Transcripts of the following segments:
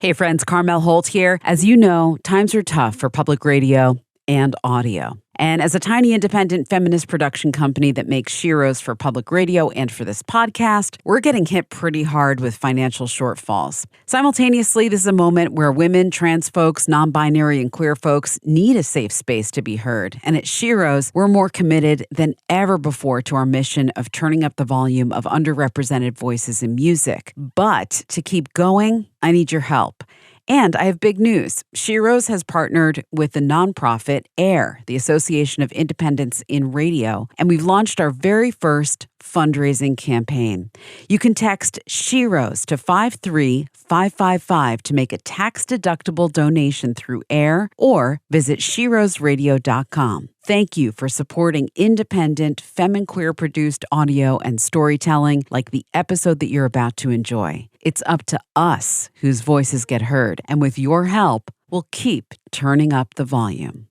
Hey friends, Carmel Holt here. As you know, times are tough for public radio and audio. And as a tiny independent feminist production company that makes SHEROES for public radio and for this podcast, we're getting hit pretty hard with financial shortfalls. Simultaneously, this is a moment where women, trans folks, non-binary, and queer folks need a safe space to be heard. And at SHEROES, we're more committed than ever before to our mission of turning up the volume of underrepresented voices in music. But to keep going, I need your help. And I have big news. SHEROES has partnered with the nonprofit AIR, the Association of Independents in Radio, and we've launched our very first fundraising campaign. You can text SHEROES to 53555 to make a tax-deductible donation through AIR or visit SHEROESradio.com. Thank you for supporting independent, femme-queer-produced audio and storytelling like the episode that you're about to enjoy. It's up to us whose voices get heard, and with your help, we'll keep turning up the volume.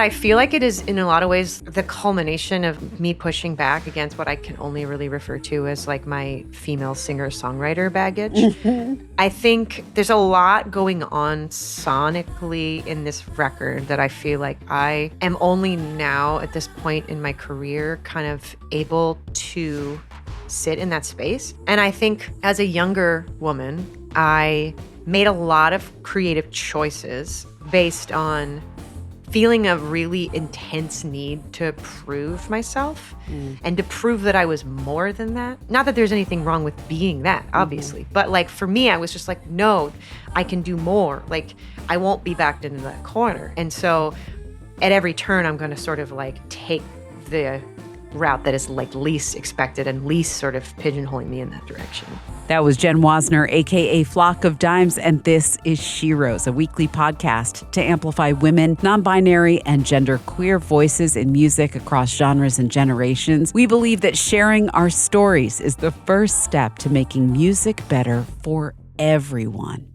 I feel like it is, in a lot of ways, the culmination of me pushing back against what I can only really refer to as like my female singer-songwriter baggage. I think there's a lot going on sonically in this record that I feel like I am only now at this point in my career kind of able to sit in that space. And I think as a younger woman, I made a lot of creative choices based on feeling a really intense need to prove myself and to prove that I was more than that. Not that there's anything wrong with being that, obviously, but like for me, I was just like, no, I can do more. Like I won't be backed into that corner. And so at every turn, I'm going to sort of like take the route that is like least expected and least sort of pigeonholing me in that direction. That was Jenn Wasner, aka Flock of Dimes, and this is SHEROES, a weekly podcast to amplify women, non-binary, and genderqueer voices in music across genres and generations. We believe that sharing our stories is the first step to making music better for everyone.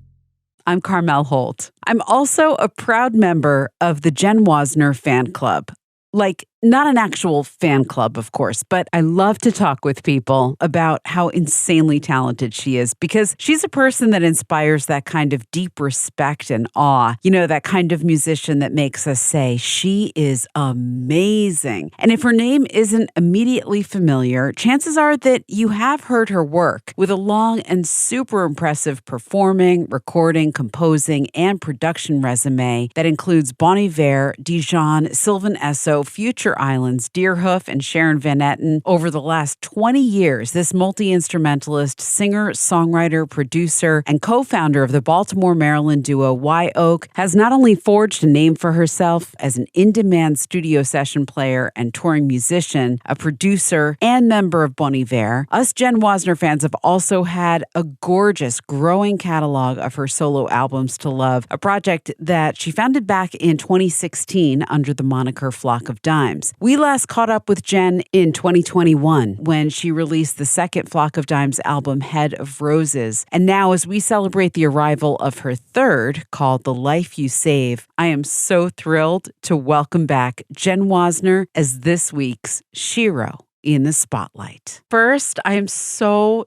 I'm Carmel Holt. I'm also a proud member of the Jenn Wasner fan club. Like, not an actual fan club, of course, but I love to talk with people about how insanely talented she is because she's a person that inspires that kind of deep respect and awe. You know, that kind of musician that makes us say, she is amazing. And if her name isn't immediately familiar, chances are that you have heard her work with a long and super impressive performing, recording, composing, and production resume that includes Bon Iver, Dijon, Sylvan Esso, Future Islands, Deerhoof, and Sharon Van Etten. Over the last 20 years, this multi-instrumentalist, singer, songwriter, producer, and co-founder of the Baltimore, Maryland duo Y Oak has not only forged a name for herself as an in-demand studio session player and touring musician, a producer, and member of Bon Iver, us Jenn Wasner fans have also had a gorgeous, growing catalog of her solo albums to love, a project that she founded back in 2016 under the moniker Flock of Dimes. We last caught up with Jenn in 2021 when she released the second Flock of Dimes album, Head of Roses. And now as we celebrate the arrival of her third, called The Life You Save, I am so thrilled to welcome back Jenn Wasner as this week's SHEROE in the spotlight. First, I am so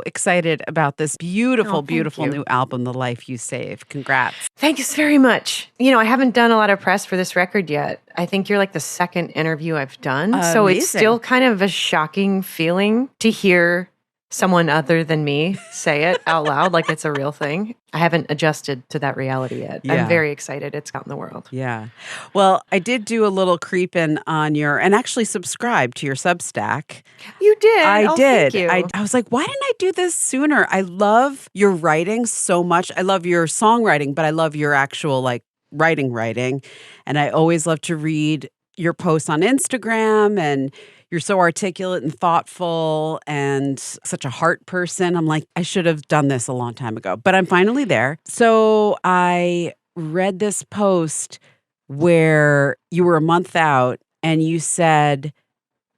excited about this beautiful new album, The Life You Save. Congrats. Thanks very much. You know, I haven't done a lot of press for this record yet. I think you're like the second interview I've done. So it's still kind of a shocking feeling to hear someone other than me say it out loud like it's a real thing. I haven't adjusted to that reality yet. Yeah. I'm very excited it's out in the world. Yeah. Well, I did do a little creeping on your, and actually subscribed to your Substack. You did? I did. Thank you. I was like, why didn't I do this sooner? I love your writing so much. I love your songwriting, but I love your actual like writing. And I always love to read your posts on Instagram, and you're so articulate and thoughtful and such a heart person. I'm like, I should have done this a long time ago, but I'm finally there. So I read this post where you were a month out and you said,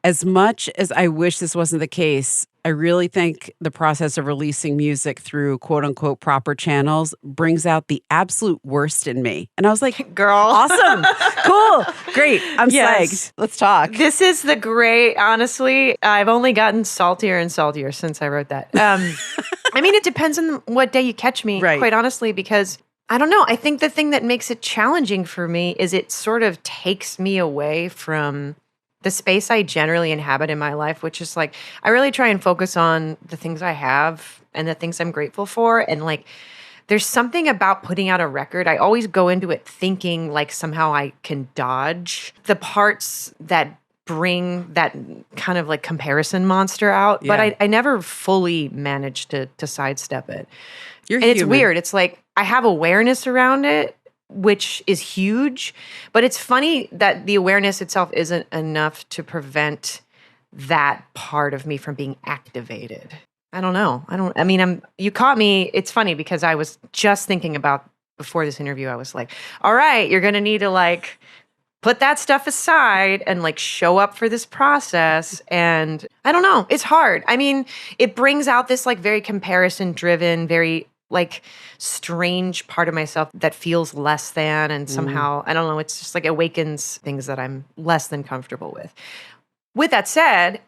as much as I wish this wasn't the case, I really think the process of releasing music through quote unquote proper channels brings out the absolute worst in me. And I was like, Girl. awesome. Cool. Great. I'm Yes. psyched. Let's talk. This is the great, honestly, I've only gotten saltier and saltier since I wrote that. I mean, it depends on what day you catch me, Right. quite honestly, because I don't know. I think the thing that makes it challenging for me is it sort of takes me away from the space I generally inhabit in my life, which is like, I really try and focus on the things I have and the things I'm grateful for. And like, there's something about putting out a record. I always go into it thinking like somehow I can dodge the parts that bring that kind of like comparison monster out. Yeah. But I never fully manage to sidestep it. You're And it's human. weird. It's like I have awareness around it, which is huge. But it's funny that the awareness itself isn't enough to prevent that part of me from being activated. I don't know. You caught me. It's funny because I was just thinking about before this interview, I was like, all right, you're going to need to like put that stuff aside and like show up for this process. And I don't know. It's hard. I mean, it brings out this like very comparison driven, very like strange part of myself that feels less than. And somehow, I don't know, it's just like awakens things that I'm less than comfortable with. With that said,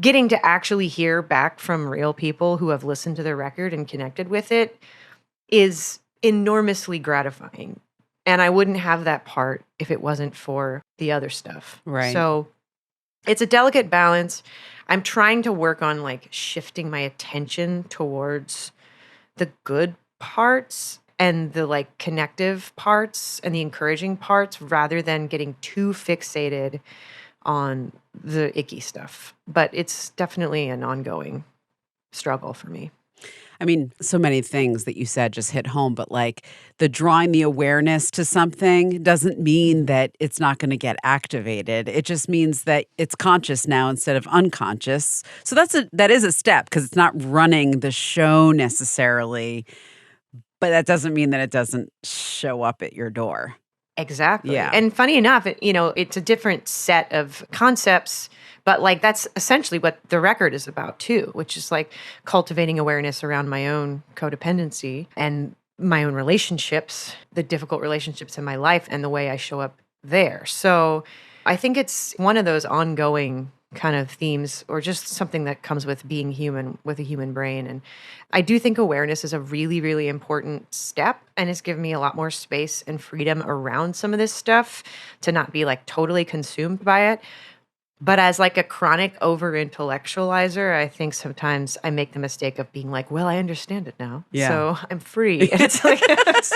getting to actually hear back from real people who have listened to the record and connected with it is enormously gratifying. And I wouldn't have that part if it wasn't for the other stuff. Right. So it's a delicate balance. I'm trying to work on like shifting my attention towards the good parts and the like connective parts and the encouraging parts rather than getting too fixated on the icky stuff. But it's definitely an ongoing struggle for me. I mean, so many things that you said just hit home, but like the drawing the awareness to something doesn't mean that it's not going to get activated. It just means that it's conscious now instead of unconscious. So that is a step because it's not running the show necessarily, but that doesn't mean that it doesn't show up at your door. Exactly. Yeah. And funny enough, it's a different set of concepts, but like that's essentially what the record is about too, which is like cultivating awareness around my own codependency and my own relationships, the difficult relationships in my life and the way I show up there. So I think it's one of those ongoing kind of themes or just something that comes with being human with a human brain. And I do think awareness is a really, really important step and it's given me a lot more space and freedom around some of this stuff to not be like totally consumed by it. But as like a chronic over-intellectualizer, I think sometimes I make the mistake of being like, well, I understand it now. Yeah. So I'm free. And it's like, it's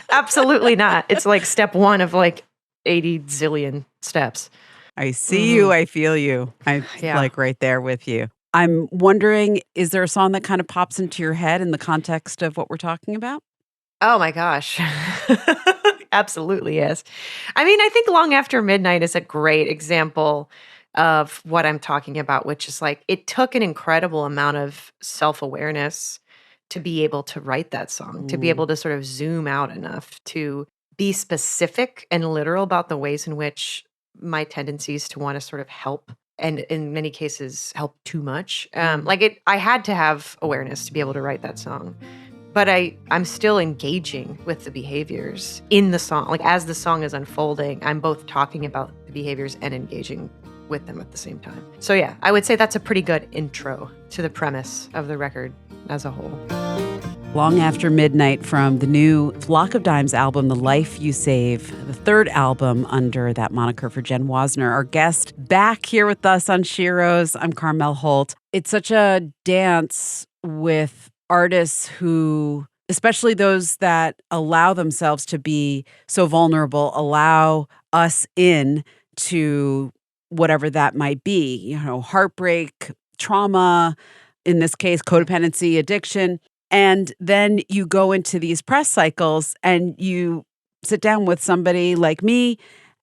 absolutely not. It's like step one of like 80 zillion steps. I see you. I feel you. I'm like right there with you. I'm wondering, is there a song that kind of pops into your head in the context of what we're talking about? Oh my gosh. Absolutely, yes. I mean, I think Long After Midnight is a great example of what I'm talking about, which is like, it took an incredible amount of self-awareness to be able to write that song, to be able to sort of zoom out enough to be specific and literal about the ways in which my tendencies to want to sort of help and in many cases help too much. I had to have awareness to be able to write that song. But I'm still engaging with the behaviors in the song. Like as the song is unfolding, I'm both talking about the behaviors and engaging with them at the same time. So yeah, I would say that's a pretty good intro to the premise of the record as a whole. Long After Midnight from the new Flock of Dimes album, The Life You Save, the third album under that moniker for Jenn Wasner. Our guest back here with us on SHEROES. I'm Carmel Holt. It's such a dance with artists who, especially those that allow themselves to be so vulnerable, allow us in to whatever that might be, heartbreak, trauma, in this case, codependency, addiction. And then you go into these press cycles and you sit down with somebody like me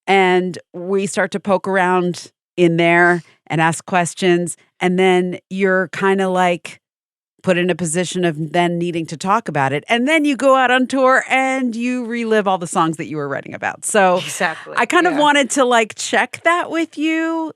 and we start to poke around in there and ask questions. And then you're kind of like put in a position of then needing to talk about it. And then you go out on tour and you relive all the songs that you were writing about. So exactly. I kind of wanted to like check that with you.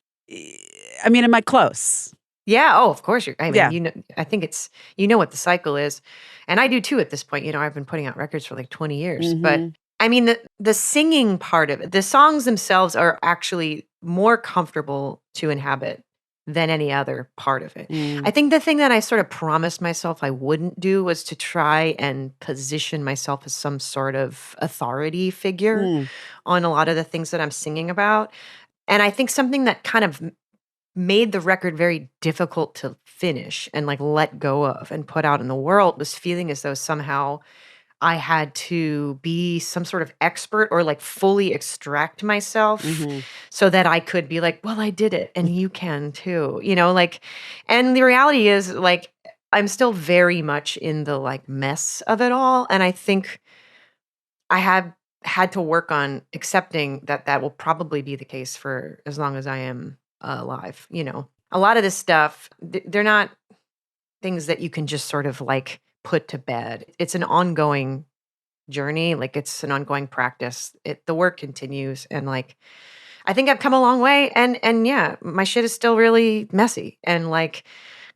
I mean, am I close? Yeah. Oh, of course. I mean, Yeah. you know, I think you know what the cycle is. And I do too at this point. You know, I've been putting out records for like 20 years. But I mean, the singing part of it, the songs themselves are actually more comfortable to inhabit than any other part of it. I think the thing that I sort of promised myself I wouldn't do was to try and position myself as some sort of authority figure on a lot of the things that I'm singing about. And I think something that kind of made the record very difficult to finish and like let go of and put out in the world was feeling as though somehow I had to be some sort of expert or like fully extract myself so that I could be like, well, I did it and you can too, you know, like, and the reality is like, I'm still very much in the like mess of it all. And I think I have had to work on accepting that that will probably be the case for as long as I am alive. You know, a lot of this stuff, they're not things that you can just sort of like put to bed. It's an ongoing journey. Like it's an ongoing practice. The work continues. And like, I think I've come a long way. And yeah, my shit is still really messy and like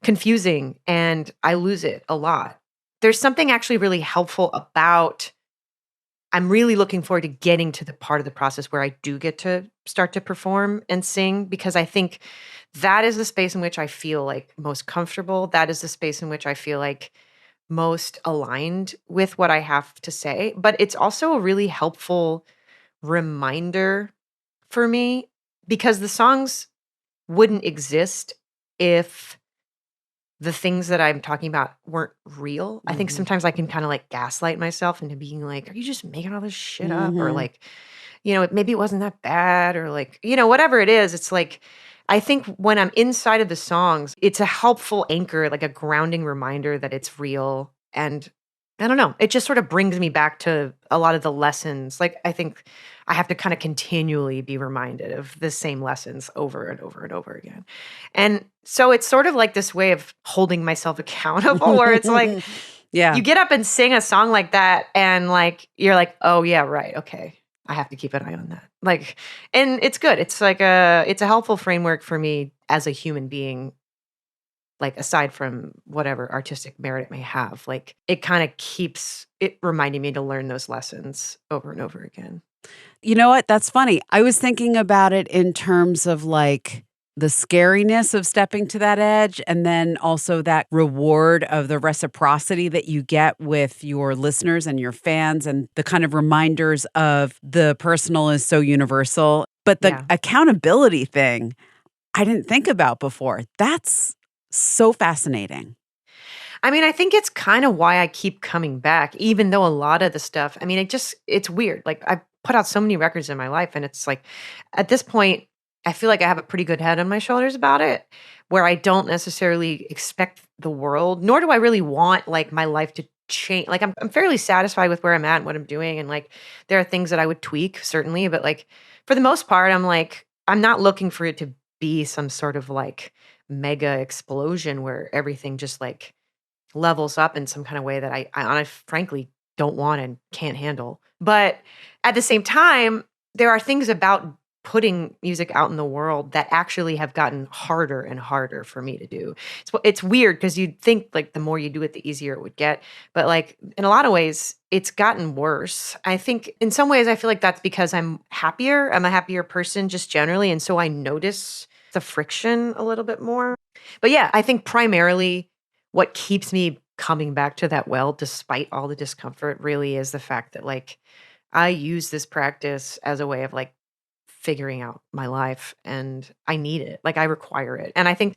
confusing and I lose it a lot. There's something actually really helpful about I'm really looking forward to getting to the part of the process where I do get to start to perform and sing because I think that is the space in which I feel like most comfortable. That is the space in which I feel like most aligned with what I have to say. But it's also a really helpful reminder for me because the songs wouldn't exist if the things that I'm talking about weren't real. I think sometimes I can kind of like gaslight myself into being like, are you just making all this shit up? Or like, you know, maybe it wasn't that bad or like, you know, whatever it is. It's like, I think when I'm inside of the songs, it's a helpful anchor, like a grounding reminder that it's real. And I don't know, it just sort of brings me back to a lot of the lessons. Like, I think I have to kind of continually be reminded of the same lessons over and over and over again. And so it's sort of like this way of holding myself accountable where it's like, Yeah. you get up and sing a song like that and like, you're like, oh yeah, right. Okay. I have to keep an eye on that. Like, and it's good. It's like it's a helpful framework for me as a human being, like aside from whatever artistic merit it may have. Like it kind of keeps it reminding me to learn those lessons over and over again. You know what? That's funny. I was thinking about it in terms of like the scariness of stepping to that edge and then also that reward of the reciprocity that you get with your listeners and your fans and the kind of reminders of the personal is so universal. But the accountability thing, I didn't think about before. That's so fascinating. I mean, I think it's kind of why I keep coming back, even though a lot of the stuff, I mean, it's weird. Like I put out so many records in my life and it's like at this point, I feel like I have a pretty good head on my shoulders about it where I don't necessarily expect the world, nor do I really want like my life to change. Like I'm fairly satisfied with where I'm at and what I'm doing. And like there are things that I would tweak, certainly, but like for the most part, I'm like, I'm not looking for it to be some sort of like mega explosion where everything just like levels up in some kind of way that I honestly, frankly don't want and can't handle. But at the same time, there are things about putting music out in the world that actually have gotten harder and harder for me to do. It's weird because you'd think like the more you do it, the easier it would get. But like in a lot of ways, it's gotten worse. I think in some ways, I feel like that's because I'm happier. I'm a happier person just generally. And so I notice the friction a little bit more. But yeah, I think primarily what keeps me coming back to that well, despite all the discomfort, really is the fact that like I use this practice as a way of like figuring out my life and I need it. Like I require it. And I think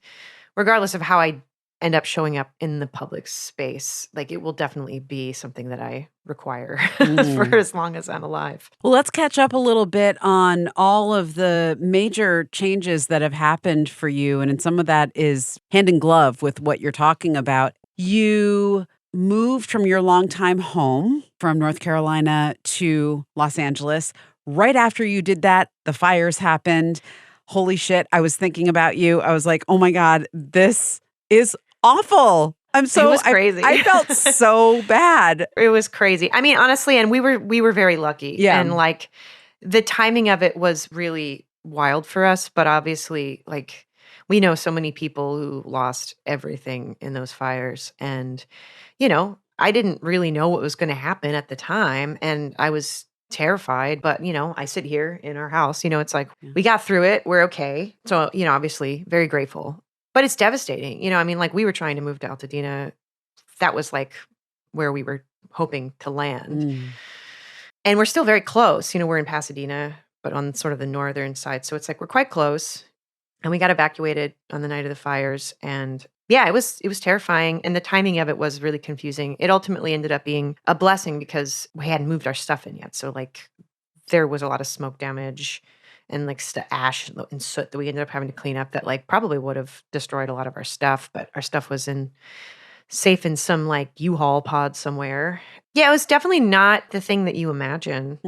regardless of how I end up showing up in the public space, like it will definitely be something that I require for as long as I'm alive. Well, let's catch up a little bit on all of the major changes that have happened for you. And some of that is hand in glove with what you're talking about. You moved from your longtime home from North Carolina to Los Angeles. Right after you did that, the fires happened. Holy shit, I was thinking about you. I was like, oh my God, this is awful. It was crazy. I felt so bad. It was crazy. I mean, honestly, and we were very lucky. Yeah. And like the timing of it was really wild for us, but obviously like We know so many people who lost everything in those fires. And, you know, I didn't really know what was going to happen at the time. And I was terrified. But, you know, I sit here in our house, you know, it's like Yeah. we got through it. We're okay. So, you know, obviously very grateful. But it's devastating. You know, I mean, like we were trying to move to Altadena. That was like where we were hoping to land. Mm. And we're still very close. You know, we're in Pasadena, but on sort of the northern side. So it's like we're quite close. And we got evacuated on the night of the fires. And yeah, it was terrifying. And the timing of it was really confusing. It ultimately ended up being a blessing because we hadn't moved our stuff in yet. So like there was a lot of smoke damage and like ash and soot that we ended up having to clean up that like probably would have destroyed a lot of our stuff. But our stuff was safe in some like U-Haul pod somewhere. Yeah, it was definitely not the thing that you imagine,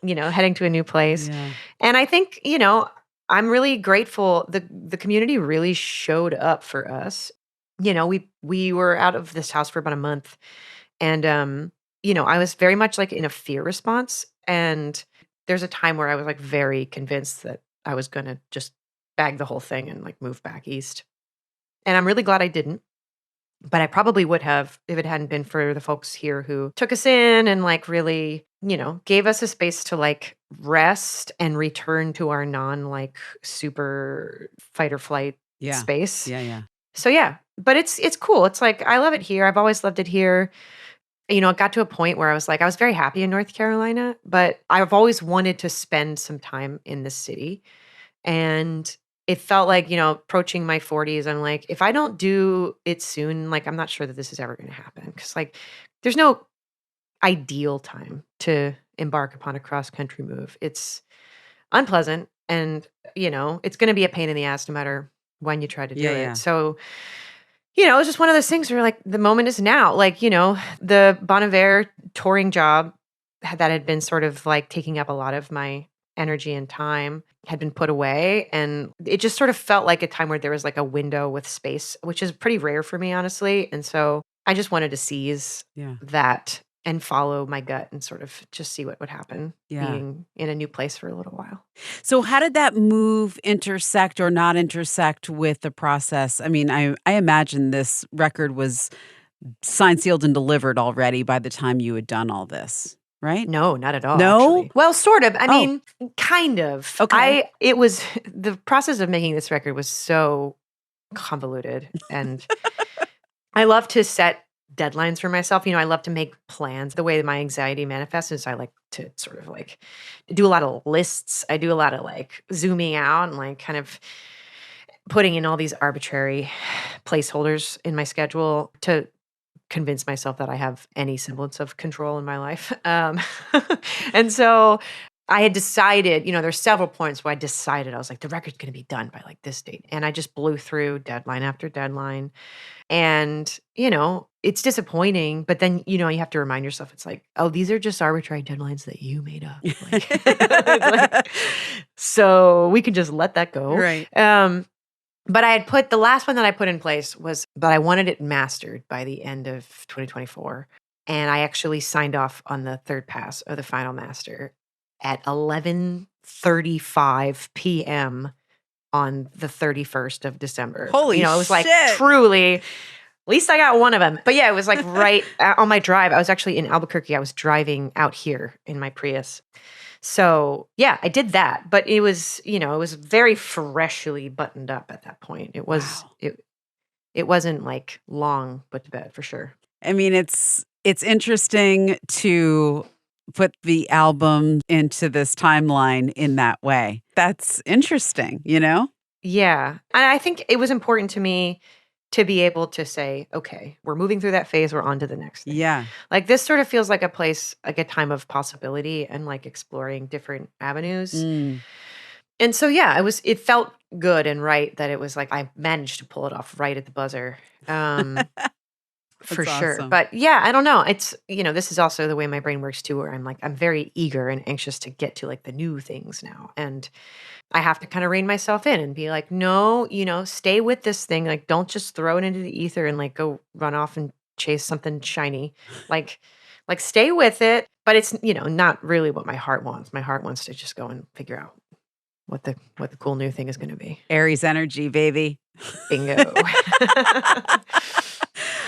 you know, heading to a new place. Yeah. And I think, you know, I'm really grateful. The community really showed up for us. You know, we were out of this house for about a month. And you know, I was very much like in a fear response. And there's a time where I was like very convinced that I was gonna just bag the whole thing and like move back east. And I'm really glad I didn't. But I probably would have if it hadn't been for the folks here who took us in and like really, you know, gave us a space to like rest and return to our non like super fight or flight Yeah. space. Yeah. So yeah, but it's cool. It's like I love it here. I've always loved it here. You know, it got to a point where I was like I was very happy in North Carolina, but I've always wanted to spend some time in the city. And it felt like, you know, approaching my 40s, I'm like, if I don't do it soon, like, I'm not sure that this is ever going to happen. Cause like, there's no ideal time to embark upon a cross country move. It's unpleasant and, you know, it's going to be a pain in the ass no matter when you try to do Yeah. it. So, you know, it's just one of those things where like the moment is now. Like, you know, the Bon Iver touring job that had been sort of like taking up a lot of my energy and time had been put away. And it just sort of felt like a time where there was like a window with space, which is pretty rare for me, honestly. And so I just wanted to seize Yeah. that and follow my gut and sort of just see what would happen Yeah. being in a new place for a little while. So how did that move intersect or not intersect with the process? I mean, I imagine this record was signed, sealed, and delivered already by the time you had done all this, right? No, not at all, No? actually. Well, sort of. I Oh. mean, kind of. Okay. It was the process of making this record was so convoluted and I love to set deadlines for myself. You know, I love to make plans. The way that my anxiety manifests is I like to sort of like do a lot of lists. I do a lot of like zooming out and like kind of putting in all these arbitrary placeholders in my schedule to convince myself that I have any semblance of control in my life. And so I had decided, you know, there's several points where I decided I was like, the record's going to be done by like this date. And I just blew through deadline after deadline. And, you know, it's disappointing, but then, you know, you have to remind yourself, it's like, oh, these are just arbitrary deadlines that you made up. Like, it's like, so we can just let that go. Right. But I had put the last one that I put in place was that I wanted it mastered by the end of 2024. And I actually signed off on the third pass of the final master at 11:35 p.m. on the 31st of December. Holy you know, it was like shit. truly, at least I got one of them. But yeah, it was like right on my drive. I was actually in Albuquerque. I was driving out here in my Prius. So yeah, I did that. But it was, you know, it was very freshly buttoned up at that point. It was, Wow. it wasn't like long put to bed for sure. I mean, it's interesting to put the album into this timeline in that way. That's interesting, you know? Yeah. And I think it was important to me to be able to say, okay, we're moving through that phase, we're on to the next thing. Yeah. Like this sort of feels like a place, like a time of possibility and like exploring different avenues. Mm. And so yeah, it felt good and right that it was like I managed to pull it off right at the buzzer. For sure. awesome. But yeah, I don't know. It's, you know, this is also the way my brain works too, where I'm like, I'm very eager and anxious to get to like the new things now. And I have to kind of rein myself in and be like, no, you know, stay with this thing. Like, don't just throw it into the ether and like go run off and chase something shiny. Like stay with it. But it's, you know, not really what my heart wants. My heart wants to just go and figure out what the cool new thing is going to be. Aries energy, baby. Bingo.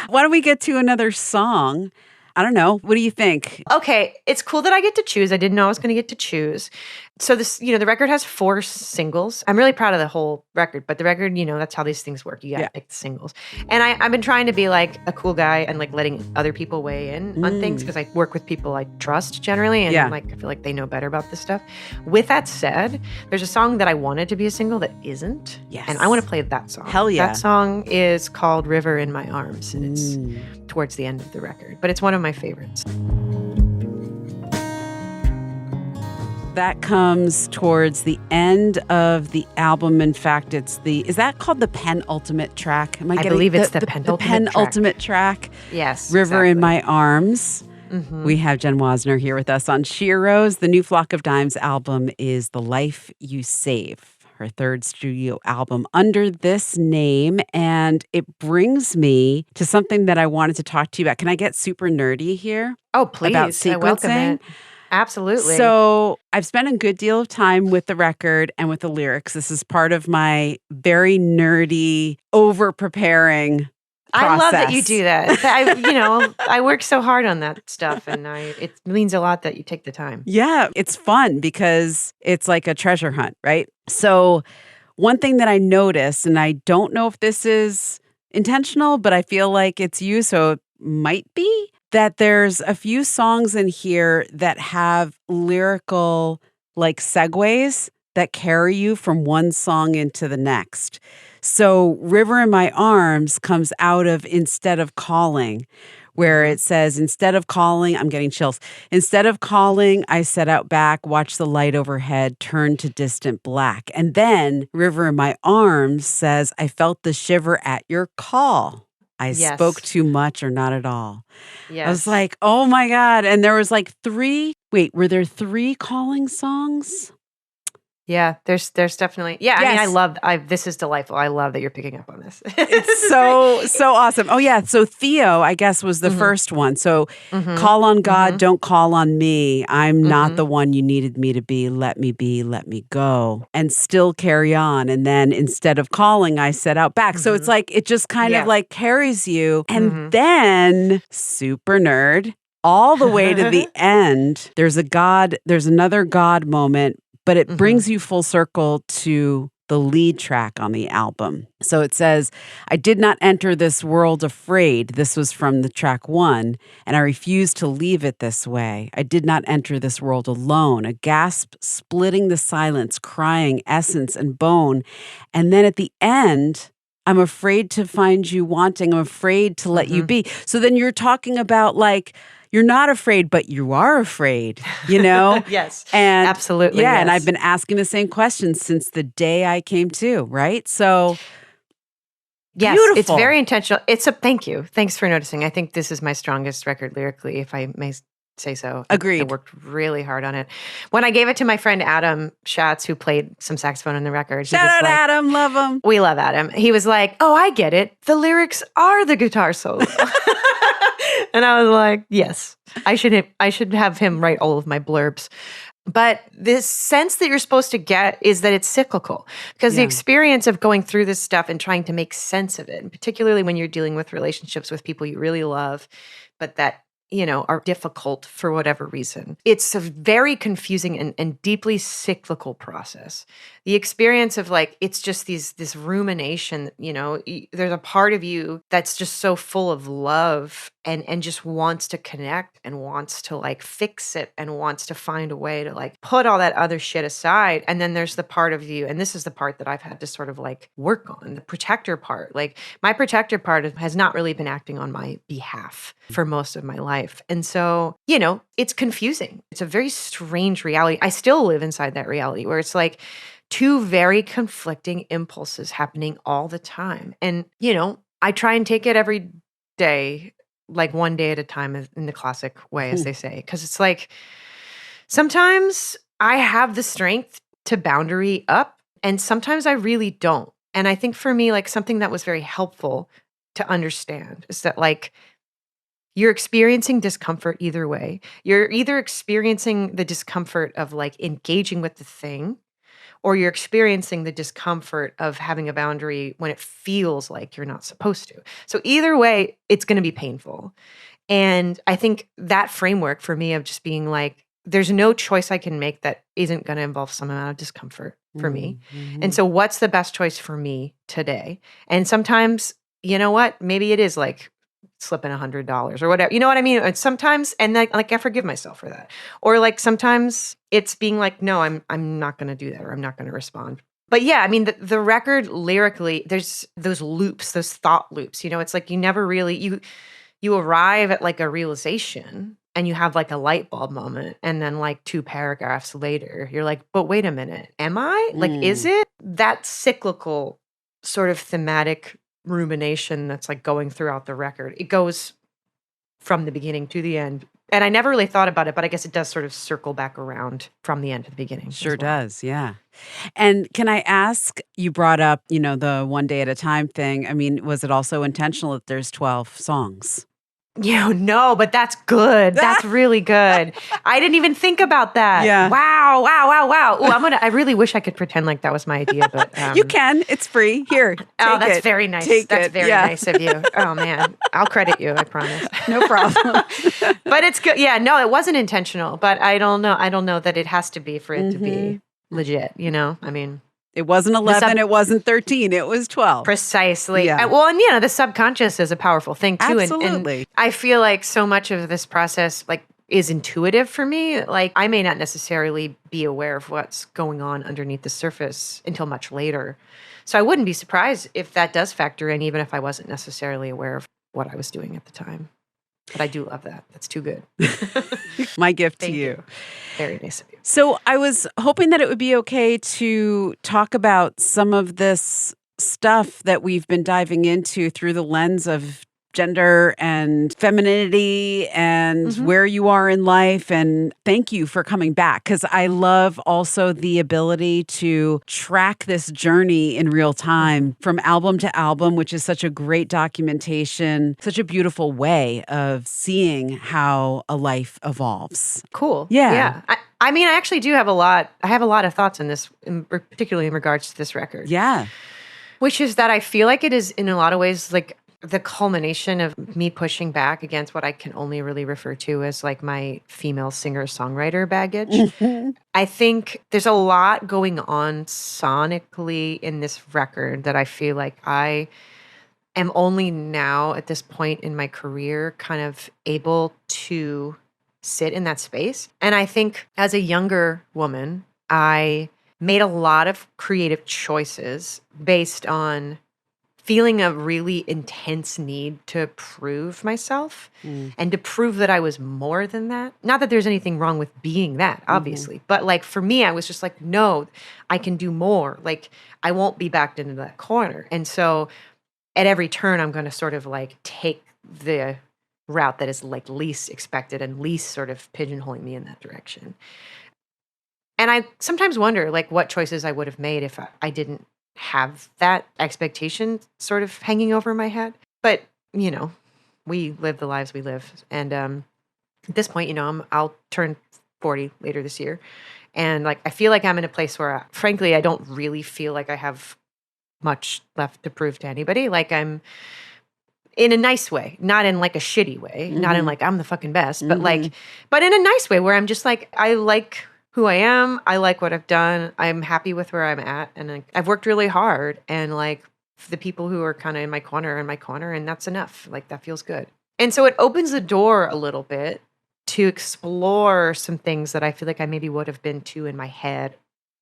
Why don't we get to another song? I don't know. What do you think? Okay, it's cool that I get to choose. I didn't know I was going to get to choose. So this, the record has 4 singles. I'm really proud of the whole record, but the record, that's how these things work. You got to pick the singles. And I've been trying to be like a cool guy and like letting other people weigh in on things because I work with people I trust generally. And I feel like they know better about this stuff. With that said, there's a song that I wanted to be a single that isn't. Yes. And I want to play that song. Hell yeah. That song is called River in My Arms. And it's towards the end of the record, but it's one of my favorites. That comes towards the end of the album. In fact, is that called the penultimate track? I believe it's the penultimate track. Yes. River in My Arms. Mm-hmm. We have Jenn Wasner here with us on SHEROES. The new Flock of Dimes album is The Life You Save, her 3rd studio album under this name. And it brings me to something that I wanted to talk to you about. Can I get super nerdy here? Oh, please. About sequencing? I welcome it. Absolutely. So I've spent a good deal of time with the record and with the lyrics. This is part of my very nerdy, over-preparing process. I love that you do that. I work so hard on that stuff, and it means a lot that you take the time. Yeah, it's fun because it's like a treasure hunt, right? So one thing that I noticed, and I don't know if this is intentional, but I feel like it's you, so it might be, that there's a few songs in here that have lyrical like segues that carry you from one song into the next. So River in My Arms comes out of Instead of Calling, where it says, instead of calling, I'm getting chills. Instead of calling, I set out back, watch the light overhead, turn to distant black. And then River in My Arms says, I felt the shiver at your call. I spoke too much or not at all. Yes. I was like, oh my God. And there was like 3, were there 3 calling songs? Yeah, there's definitely. Yeah, yes. I mean, this is delightful. I love that you're picking up on this. It's so awesome. Oh yeah, so Theo, I guess, was the first one. So call on God, don't call on me. I'm not the one you needed me to be. Let me go. And still carry on. And then instead of calling, I set out back. So it's like, it just kind of like carries you. And then, super nerd, all the way to the end, there's another God moment, but it brings you full circle to the lead track on the album. So it says, I did not enter this world afraid. This was from the track 1, and I refused to leave it this way. I did not enter this world alone. A gasp splitting the silence, crying essence and bone. And then at the end, I'm afraid to find you wanting. I'm afraid to let you be. So then you're talking about like, you're not afraid, but you are afraid, Yes, and absolutely. Yeah, yes. And I've been asking the same questions since the day I came to, right? So, yes, beautiful. It's very intentional. Thank you. Thanks for noticing. I think this is my strongest record lyrically, if I may say so. Agreed. I worked really hard on it. When I gave it to my friend Adam Schatz, who played some saxophone on the record. Shout out Adam, love him. We love Adam. He was like, oh, I get it. The lyrics are the guitar solo. And I was like, yes, I should have him write all of my blurbs. But this sense that you're supposed to get is that it's cyclical, because the experience of going through this stuff and trying to make sense of it, and particularly when you're dealing with relationships with people you really love, but that are difficult for whatever reason. It's a very confusing and deeply cyclical process. The experience of like, it's just this rumination, there's a part of you that's just so full of love and just wants to connect and wants to like fix it and wants to find a way to like put all that other shit aside. And then there's the part of you, and this is the part that I've had to sort of like work on, the protector part. Like my protector part has not really been acting on my behalf for most of my life. And so, it's confusing. It's a very strange reality. I still live inside that reality where it's like 2 very conflicting impulses happening all the time. And, I try and take it every day, like one day at a time in the classic way, as they say. Because it's like, sometimes I have the strength to boundary up, and sometimes I really don't. And I think for me, like something that was very helpful to understand is that like, you're experiencing discomfort either way. You're either experiencing the discomfort of like engaging with the thing, or you're experiencing the discomfort of having a boundary when it feels like you're not supposed to. So either way, it's going to be painful. And I think that framework for me of just being like, there's no choice I can make that isn't going to involve some amount of discomfort for me. And so what's the best choice for me today? And sometimes, you know what? Maybe it is like slipping $100 or whatever. You know what I mean? And sometimes, and like I forgive myself for that. Or like sometimes it's being like, no, I'm not going to do that, or I'm not going to respond. But yeah, I mean, the record lyrically, there's those loops, those thought loops. You know, it's like you never really you arrive at like a realization and you have like a light bulb moment, and then like 2 paragraphs later, you're like, but wait a minute, am I? Like, is it? That cyclical sort of thematic rumination that's like going throughout the record. It goes from the beginning to the end. And I never really thought about it, but I guess it does sort of circle back around from the end to the beginning. Sure does, yeah. And can I ask, you brought up, the one day at a time thing. I mean, was it also intentional that there's 12 songs? No, but that's good. That's really good. I didn't even think about that. Yeah. Wow. Ooh, I really wish I could pretend like that was my idea, but you can. It's free. Here. That's very nice. That's very nice of you. Oh man, I'll credit you. I promise. No problem. But it's good. Yeah. No, it wasn't intentional. But I don't know. I don't know that it has to be for it to be legit. I mean. It wasn't 11, it wasn't 13, it was 12. Precisely. Yeah. And the subconscious is a powerful thing too. Absolutely. And I feel like so much of this process is intuitive for me. Like I may not necessarily be aware of what's going on underneath the surface until much later. So I wouldn't be surprised if that does factor in, even if I wasn't necessarily aware of what I was doing at the time. But I do love that. That's too good. My gift to Thank you. Very nice of you. So I was hoping that it would be okay to talk about some of this stuff that we've been diving into through the lens of gender and femininity and where you are in life. And thank you for coming back, because I love also the ability to track this journey in real time from album to album, which is such a great documentation, such a beautiful way of seeing how a life evolves. Cool. Yeah. I mean, I actually do have a lot. I have a lot of thoughts on this, particularly in regards to this record. Yeah. Which is that I feel like it is in a lot of ways like the culmination of me pushing back against what I can only really refer to as like my female singer-songwriter baggage. I think there's a lot going on sonically in this record that I feel like I am only now at this point in my career kind of able to sit in that space. And I think as a younger woman, I made a lot of creative choices based on feeling a really intense need to prove myself and to prove that I was more than that. Not that there's anything wrong with being that, obviously. But like for me, I was just like, no, I can do more. Like I won't be backed into that corner. And so at every turn, I'm going to sort of like take the route that is like least expected and least sort of pigeonholing me in that direction. And I sometimes wonder like what choices I would have made if I didn't have that expectation sort of hanging over my head. But, we live the lives we live. And at this point, I'll turn 40 later this year. And like, I feel like I'm in a place where, frankly, I don't really feel like I have much left to prove to anybody. Like I'm in a nice way, not in like a shitty way, not in like I'm the fucking best, but but in a nice way where I'm just like, I like who I am. I like what I've done. I'm happy with where I'm at. And I've worked really hard. And like the people who are kind of in my corner, and that's enough. Like that feels good. And so it opens the door a little bit to explore some things that I feel like I maybe would have been too in my head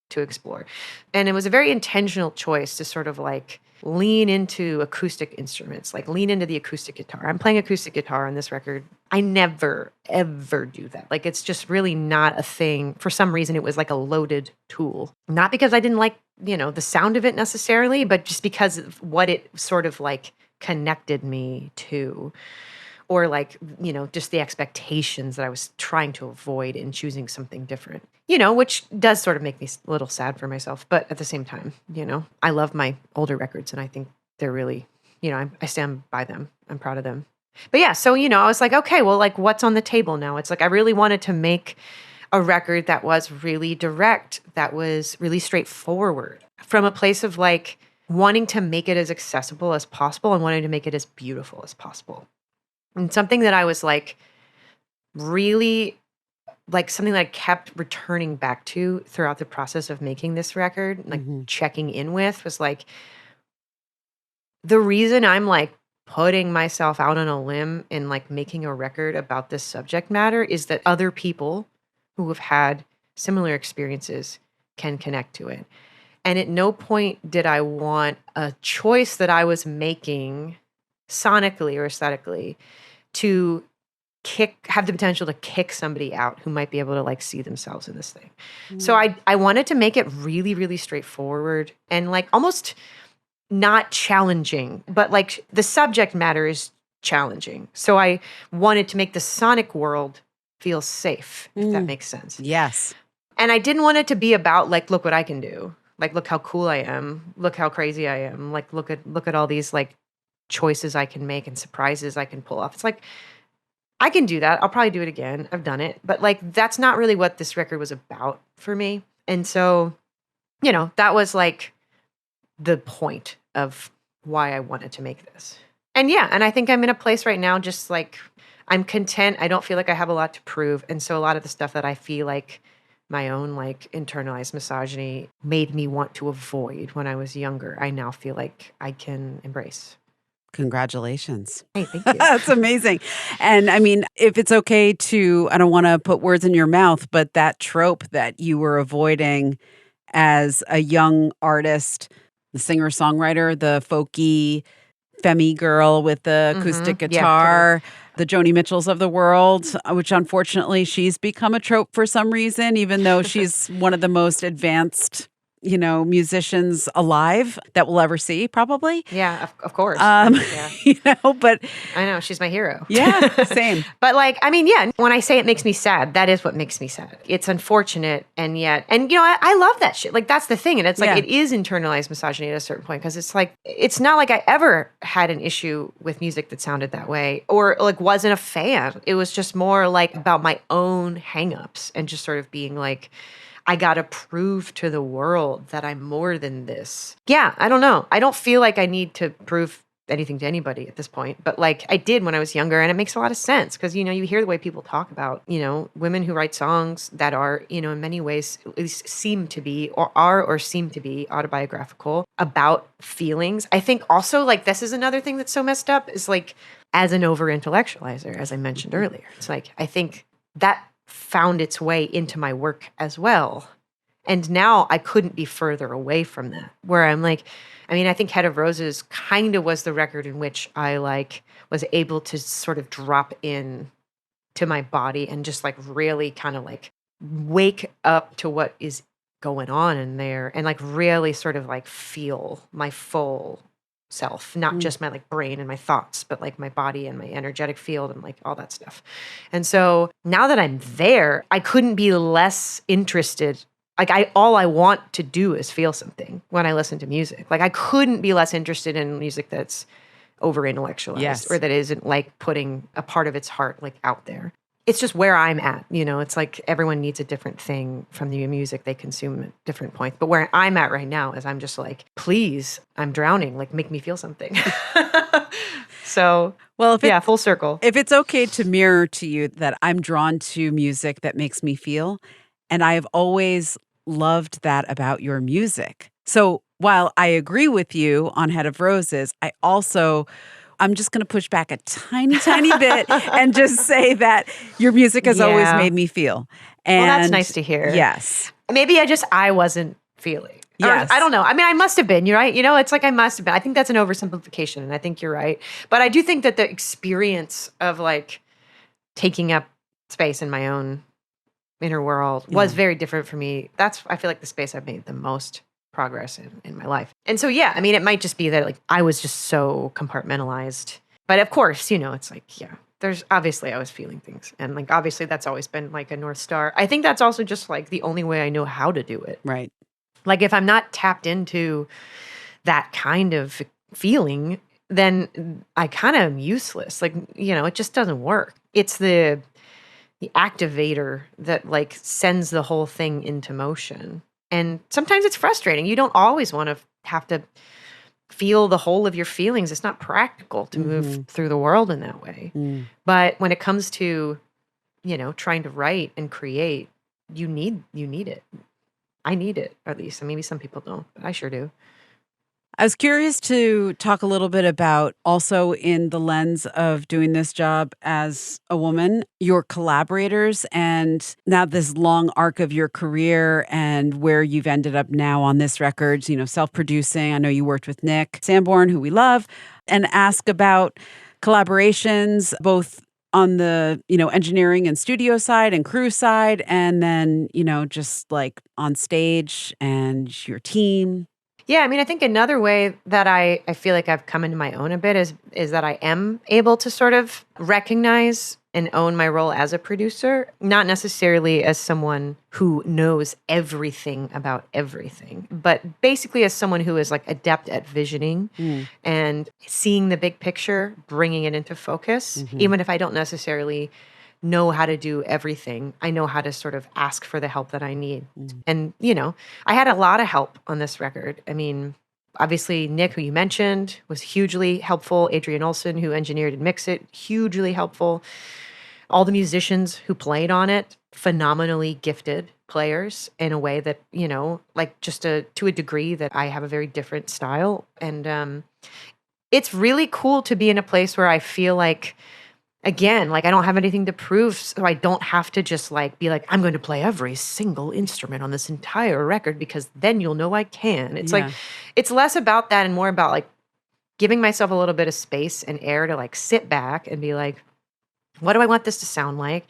to explore. And it was a very intentional choice to sort of like lean into acoustic instruments, like lean into the acoustic guitar. I'm playing acoustic guitar on this record. I never, ever do that. Like, it's just really not a thing. For some reason, it was like a loaded tool. Not because I didn't like, the sound of it necessarily, but just because of what it sort of like connected me to. Or like, just the expectations that I was trying to avoid in choosing something different, which does sort of make me a little sad for myself. But at the same time, I love my older records and I think they're really, I stand by them. I'm proud of them. But yeah, so, I was like, okay, well, like what's on the table now? It's like, I really wanted to make a record that was really direct, that was really straightforward, from a place of like wanting to make it as accessible as possible and wanting to make it as beautiful as possible. And something that I was like really like something that I kept returning back to throughout the process of making this record, like checking in with, was like the reason I'm like putting myself out on a limb and like making a record about this subject matter is that other people who have had similar experiences can connect to it. And at no point did I want a choice that I was making sonically or aesthetically to have the potential to kick somebody out who might be able to like see themselves in this thing. So I wanted to make it really, really straightforward and like almost not challenging, but like the subject matter is challenging. So I wanted to make the sonic world feel safe, if that makes sense. Yes. And I didn't want it to be about like, look what I can do. Like, look how cool I am. Look how crazy I am. Like, look at all these like choices I can make and surprises I can pull off. It's like, I can do that. I'll probably do it again. I've done it. But like, that's not really what this record was about for me. And so, you know, that was like the point of why I wanted to make this. And yeah, and I think I'm in a place right now, just like I'm content. I don't feel like I have a lot to prove. And so a lot of the stuff that I feel like my own like internalized misogyny made me want to avoid when I was younger, I now feel like I can embrace. Congratulations. Hey, thank you. That's amazing. And I mean, if it's okay to, I don't want to put words in your mouth, but that trope that you were avoiding as a young artist, the singer-songwriter, the folky femi girl with the acoustic guitar, the Joni Mitchells of the world, which unfortunately she's become a trope for some reason, even though she's one of the most advanced, you know, musicians alive that we'll ever see, probably. Yeah, of course. You know, but I know she's my hero. Yeah, same. But like, I mean, yeah, when I say it makes me sad, that is what makes me sad. It's unfortunate. And yet, and you know, I love that shit. Like, that's the thing. And it's like, it is internalized misogyny at a certain point, because it's like, it's not like I ever had an issue with music that sounded that way or like wasn't a fan. It was just more like about my own hangups and just sort of being like, I got to prove to the world that I'm more than this. Yeah, I don't know. I don't feel like I need to prove anything to anybody at this point, but like I did when I was younger, and it makes a lot of sense because, you know, you hear the way people talk about, you know, women who write songs that are, you know, in many ways at least seem to be autobiographical about feelings. I think also like this is another thing that's so messed up is like as an over-intellectualizer, as I mentioned earlier. It's like I think that found its way into my work as well. And now I couldn't be further away from that, where I'm like, I mean, I think Head of Roses kind of was the record in which I like was able to sort of drop in to my body and just like really kind of like wake up to what is going on in there and like really sort of like feel my full self, not just my like brain and my thoughts, but like my body and my energetic field and like all that stuff. And so now that I'm there, I couldn't be less interested. Like all I want to do is feel something when I listen to music. Like I couldn't be less interested in music that's over intellectualized or that isn't like putting a part of its heart like out there. It's just where I'm at, you know, it's like everyone needs a different thing from the music they consume at different points. But where I'm at right now is I'm just like, please, I'm drowning, like make me feel something. So, well, full circle. If it's okay to mirror to you that I'm drawn to music that makes me feel, and I have always loved that about your music. So while I agree with you on Head of Roses, I'm just going to push back a tiny, tiny bit and just say that your music has always made me feel. And well, that's nice to hear. Yes. Maybe I wasn't feeling. Yes. Or, I don't know. I mean, I must have been. You're right. You know, it's like I must have been. I think that's an oversimplification, and I think you're right. But I do think that the experience of like taking up space in my own inner world was very different for me. That's, I feel like, the space I've made the most progress in my life. And so, yeah, I mean, it might just be that like I was just so compartmentalized. But of course, you know, it's like, yeah, there's obviously I was feeling things. And like, obviously that's always been like a North Star. I think that's also just like the only way I know how to do it. Right. Like if I'm not tapped into that kind of feeling, then I kind of am useless. Like, you know, it just doesn't work. It's the activator that like sends the whole thing into motion. And sometimes it's frustrating. You don't always want to have to feel the whole of your feelings. It's not practical to move through the world in that way. But when it comes to, trying to write and create, you need it. I need it, at least. And maybe some people don't, but I sure do. I was curious to talk a little bit about, also in the lens of doing this job as a woman, your collaborators and now this long arc of your career and where you've ended up now on this record, self-producing. I know you worked with Nick Sanborn, who we love, and ask about collaborations, both on the, engineering and studio side and crew side, and then, just like on stage and your team. Yeah, I mean, I think another way that I feel like I've come into my own a bit is that I am able to sort of recognize and own my role as a producer, not necessarily as someone who knows everything about everything, but basically as someone who is like adept at visioning and seeing the big picture, bringing it into focus, even if I don't necessarily know how to do everything. I know how to sort of ask for the help that I need. And, I had a lot of help on this record. I mean, obviously, Nick, who you mentioned, was hugely helpful. Adrian Olson, who engineered and mixed it, hugely helpful. All the musicians who played on it, phenomenally gifted players in a way that, like just to a degree that I have a very different style. And it's really cool to be in a place where I feel like, again, like I don't have anything to prove, so I don't have to just like be like, I'm going to play every single instrument on this entire record because then you'll know I can. It's like, it's less about that and more about like giving myself a little bit of space and air to like sit back and be like, what do I want this to sound like?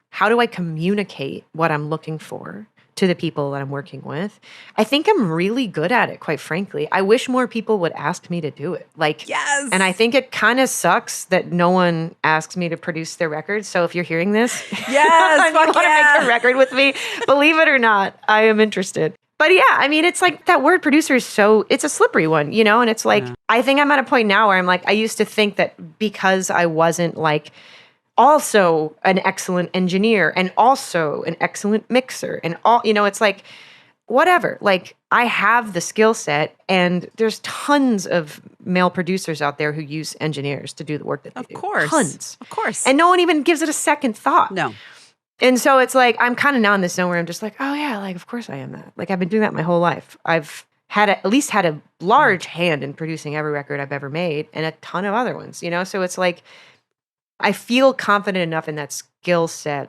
How do I communicate what I'm looking for to the people that I'm working with? I think I'm really good at it, quite frankly. I wish more people would ask me to do it. Like, yes. And I think it kind of sucks that no one asks me to produce their records. So if you're hearing this, yes, and you want to make a record with me, believe it or not, I am interested. But yeah, I mean, it's like that word producer is it's a slippery one, and it's like, I think I'm at a point now where I'm like, I used to think that because I wasn't like also an excellent engineer and also an excellent mixer and all, it's like, whatever, like I have the skill set and there's tons of male producers out there who use engineers to do the work that they do. Of course. Tons. Of course. And no one even gives it a second thought. No. And so it's like, I'm kind of now in this zone where I'm just like, oh yeah, like, of course I am that. Like I've been doing that my whole life. I've at least had a large hand in producing every record I've ever made and a ton of other ones, so it's like, I feel confident enough in that skill set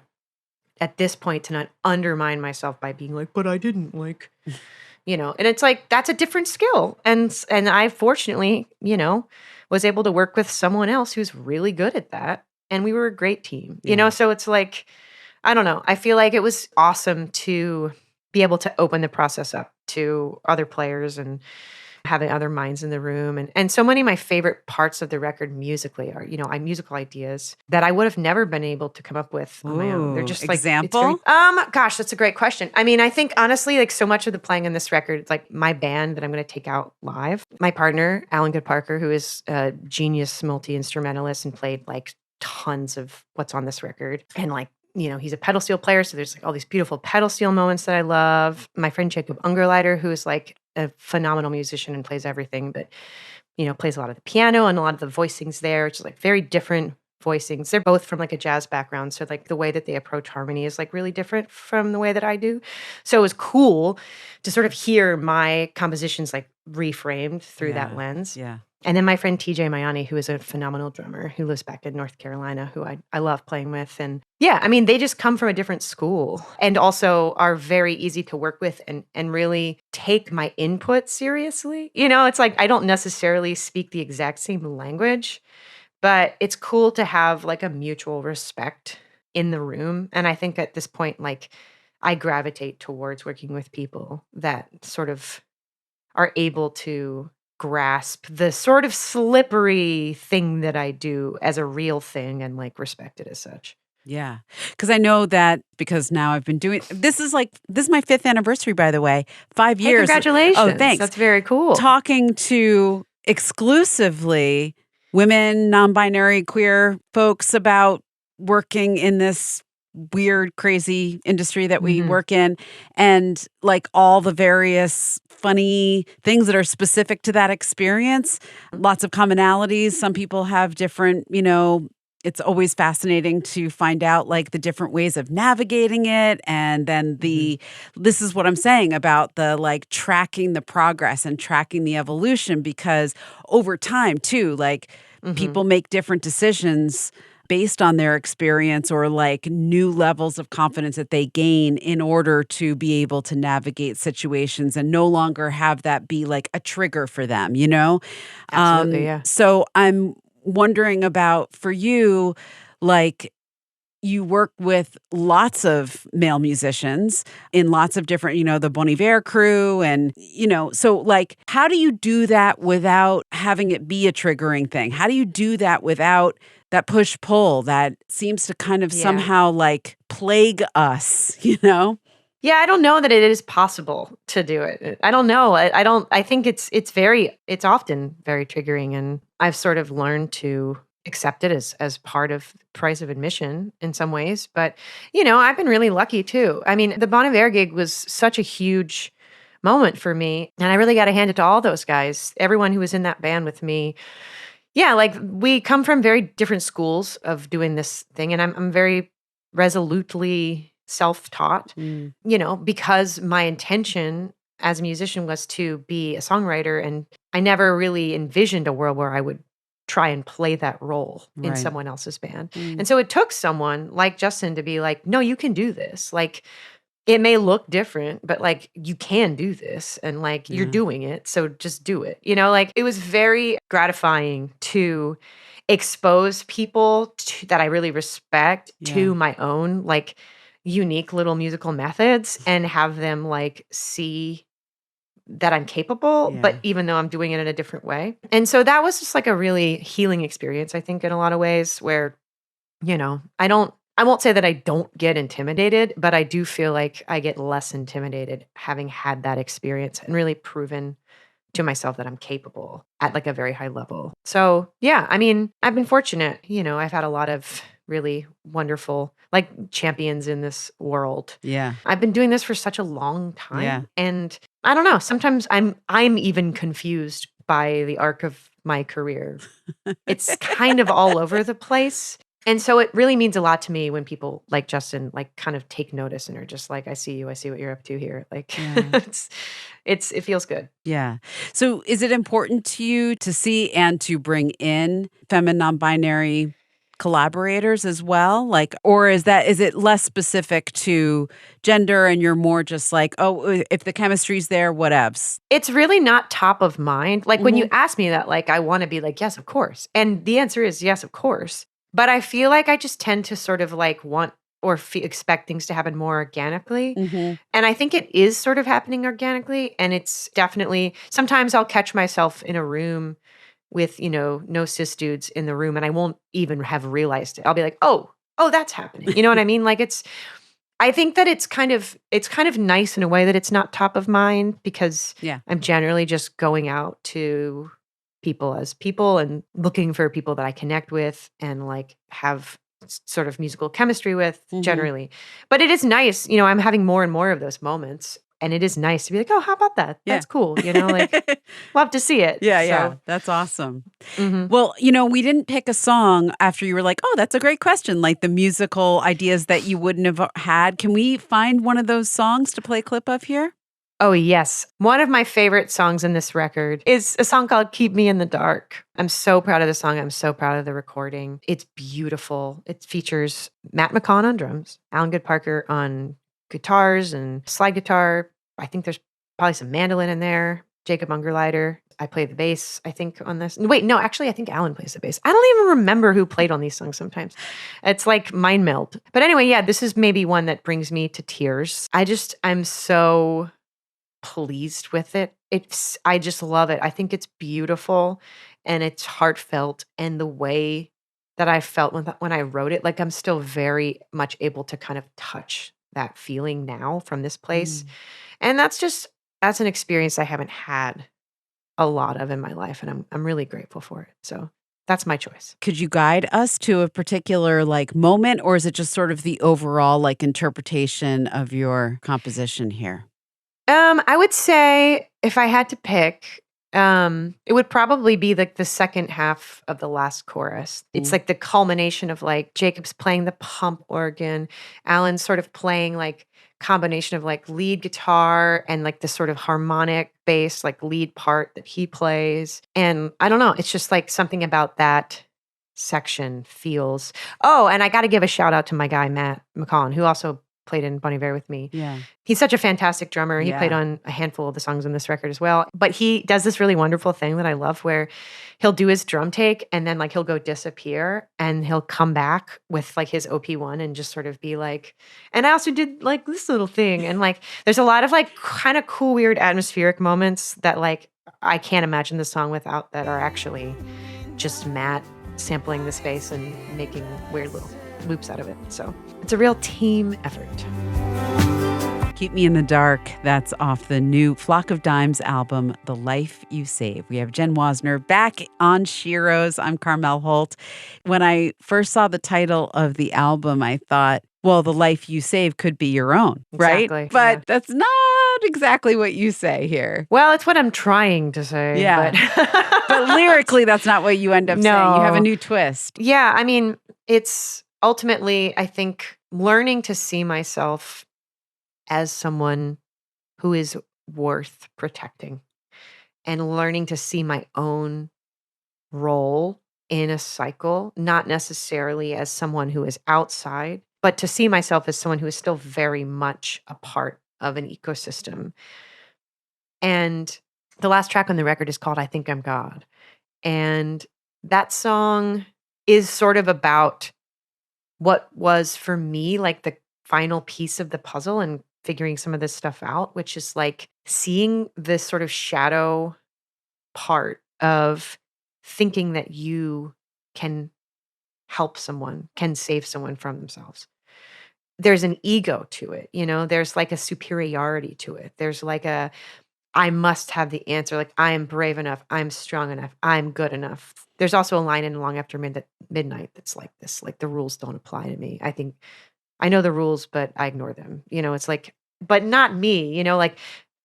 at this point to not undermine myself by being like, but I didn't like, and it's like, that's a different skill. And I fortunately, was able to work with someone else who's really good at that. And we were a great team, so it's like, I don't know. I feel like it was awesome to be able to open the process up to other players and having other minds in the room. And so many of my favorite parts of the record musically are, musical ideas that I would have never been able to come up with on my own. They're just like, example? Gosh, that's a great question. I mean, I think honestly, like so much of the playing on this record, like my band that I'm going to take out live, my partner, Alan Good Parker, who is a genius multi-instrumentalist and played like tons of what's on this record. And like, he's a pedal steel player. So there's like all these beautiful pedal steel moments that I love. My friend Jacob Ungerleider, who is like a phenomenal musician and plays everything, but, plays a lot of the piano and a lot of the voicings there, which is like very different voicings. They're both from like a jazz background. So like the way that they approach harmony is like really different from the way that I do. So it was cool to sort of hear my compositions like reframed through that lens. Yeah. And then my friend TJ Mayani, who is a phenomenal drummer who lives back in North Carolina, who I love playing with. And yeah, I mean, they just come from a different school and also are very easy to work with and really take my input seriously. It's like I don't necessarily speak the exact same language, but it's cool to have like a mutual respect in the room. And I think at this point, like I gravitate towards working with people that sort of are able to grasp the sort of slippery thing that I do as a real thing and like respect it as such. Yeah. Because I know that because now I've been doing this is my 5th anniversary, by the way. 5 years. Hey, congratulations. Oh, thanks. That's very cool. Talking to exclusively women, non-binary, queer folks about working in this weird, crazy industry that we Mhm. work in, and like all the various funny things that are specific to that experience. Lots of commonalities. Some people have different, it's always fascinating to find out like the different ways of navigating it. And then Mhm. this is what I'm saying about the like tracking the progress and tracking the evolution, because over time too, like Mhm. people make different decisions based on their experience or like new levels of confidence that they gain in order to be able to navigate situations and no longer have that be like a trigger for them, you know? Absolutely, yeah. So I'm wondering about for you, like, you work with lots of male musicians in lots of different, the Bon Iver crew. And, so like, how do you do that without having it be a triggering thing? How do you do that without that push pull that seems to kind of Yeah. somehow like plague us, you know? Yeah, I don't know that it is possible to do it. I don't know. I don't I think it's often very triggering, and I've sort of learned to accept it as part of price of admission in some ways. But, I've been really lucky too. I mean, the Bon Iver gig was such a huge moment for me, and I really got to hand it to all those guys. Everyone who was in that band with me. Yeah, like we come from very different schools of doing this thing, and I'm very resolutely self-taught, Mm, because my intention as a musician was to be a songwriter, and I never really envisioned a world where I would try and play that role in right. someone else's band. Mm, And so it took someone like Justin to be like, "No, you can do this." Like it may look different, but, like, you can do this and, like, you're yeah. doing it, so just do it, like, it was very gratifying to expose people that I really respect Yeah. to my own, like, unique little musical methods and have them, like, see that I'm capable, but Yeah. even though I'm doing it in a different way. And so that was just, like, a really healing experience, I think, in a lot of ways where I won't say that I don't get intimidated, but I do feel like I get less intimidated having had that experience and really proven to myself that I'm capable at like a very high level. So, yeah, I mean, I've been fortunate, I've had a lot of really wonderful like champions in this world. Yeah. I've been doing this for such a long Yeah. time, and I don't know, sometimes I'm even confused by the arc of my career. It's kind of all over the place. And so it really means a lot to me when people like Justin, like, kind of take notice and are just like, "I see you. I see what you're up to here." Like, Yeah. it feels good. Yeah. So is it important to you to see and to bring in femme non-binary collaborators as well? Like, or is it less specific to gender and you're more just like, oh, if the chemistry's there, whatevs? It's really not top of mind. Like, when you Hmm. ask me that, like, I wanna be like, "Yes, of course." And the answer is yes, of course. But I feel like I just tend to sort of, like, want or expect things to happen more organically. Hmm. And I think it is sort of happening organically, and it's definitely sometimes I'll catch myself in a room with, no cis dudes in the room, and I won't even have realized it. I'll be like, "Oh, that's happening." You know what I mean? Like, I think that it's kind of nice in a way that it's not top of mind because Yeah. I'm generally just going out to people as people and looking for people that I connect with and, like, have sort of musical chemistry with Hmm. generally. But it is nice, I'm having more and more of those moments, and it is nice to be like, "Oh, how about that? Yeah. That's cool," like, love to see it. Yeah. Yeah. So, That's awesome. mhm. Well, we didn't pick a song after you were like, oh, that's a great question. Like the musical ideas that you wouldn't have had. Can we find one of those songs to play a clip of here? Oh, yes. One of my favorite songs in this record is a song called Keep Me in the Dark. I'm so proud of the song. I'm so proud of the recording. It's beautiful. It features Matt McCon on drums, Alan Good Parker on guitars and slide guitar. I think there's probably some mandolin in there. Jacob Ungerleider. I play the bass, I think, on this. Wait, no, actually, I think Alan plays the bass. I don't even remember who played on these songs sometimes. It's like mind meld. But anyway, yeah, this is maybe one that brings me to tears. I'm so pleased with it. I just love it. I think it's beautiful and it's heartfelt, and the way that I felt when I wrote it, like, I'm still very much able to kind of touch that feeling now from this place. Mm. And that's an experience I haven't had a lot of in my life, and I'm really grateful for it. So that's my choice. Could you guide us to a particular like moment, or is it just sort of the overall like interpretation of your composition here? I would say if I had to pick, it would probably be like the second half of the last chorus. It's like the culmination of like Jacob's playing the pump organ, Alan's sort of playing like combination of like lead guitar and like this sort of harmonic bass, like lead part that he plays. And I don't know, it's just like something about that section feels. Oh, and I got to give a shout out to my guy, Matt McCollin, who also played in Bon Iver with me. Yeah. He's such a fantastic drummer. He played on a handful of the songs on this record as well. But he does this really wonderful thing that I love where he'll do his drum take and then like he'll go disappear and he'll come back with like his OP1 and just sort of be like, and I also did like this little thing. And like there's a lot of like kind of cool, weird atmospheric moments that like I can't imagine the song without that are actually just Matt sampling the space and making weird little loops out of it. So it's a real team effort. Keep Me in the Dark. That's off the new Flock of Dimes album, The Life You Save. We have Jenn Wasner back on SHEROES. I'm Carmel Holt. When I first saw the title of the album, I thought, well, The Life You Save could be your own, right? Exactly, But that's not exactly what you say here. Well, it's what I'm trying to say. Yeah. But lyrically, that's not what you end up saying. You have a new twist. Yeah, I mean, it's ultimately, I think, learning to see myself as someone who is worth protecting and learning to see my own role in a cycle, not necessarily as someone who is outside, but to see myself as someone who is still very much a part of an ecosystem. And the last track on the record is called I Think I'm God. And that song is sort of about what was for me like the final piece of the puzzle and figuring some of this stuff out, which is like seeing this sort of shadow part of thinking that you can help someone, can save someone from themselves. There's an ego to it, you know, there's like a superiority to it. There's like a, I must have the answer. Like, I am brave enough. I'm strong enough. I'm good enough. There's also a line in Long After Midnight that's like this, like the rules don't apply to me. I think I know the rules, but I ignore them. You know, it's like, but not me, you know, like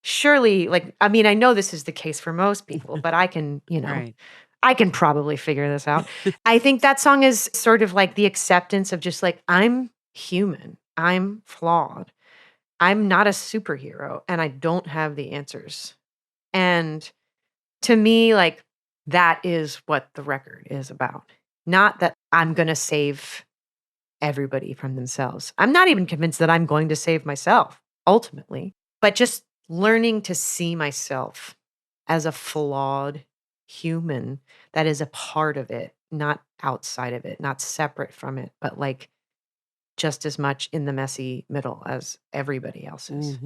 surely, like, I mean, I know this is the case for most people, but I can, you know, Right. I can probably figure this out. I think that song is sort of like the acceptance of just like, I'm human. I'm flawed. I'm not a superhero and I don't have the answers. And to me, like, that is what the record is about. Not that I'm going to save everybody from themselves. I'm not even convinced that I'm going to save myself ultimately, but just learning to see myself as a flawed human that is a part of it, not outside of it, not separate from it, but like just as much in the messy middle as everybody else is.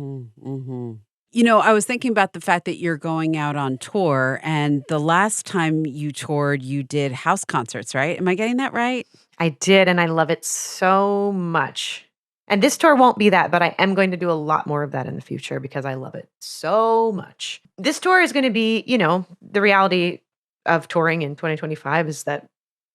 You know, I was thinking about the fact that you're going out on tour, and the last time you toured, you did house concerts, right? Am I getting that right? I did, and I love it so much. And this tour won't be that, but I am going to do a lot more of that in the future because I love it so much. This tour is going to be, you know, the reality of touring in 2025 is that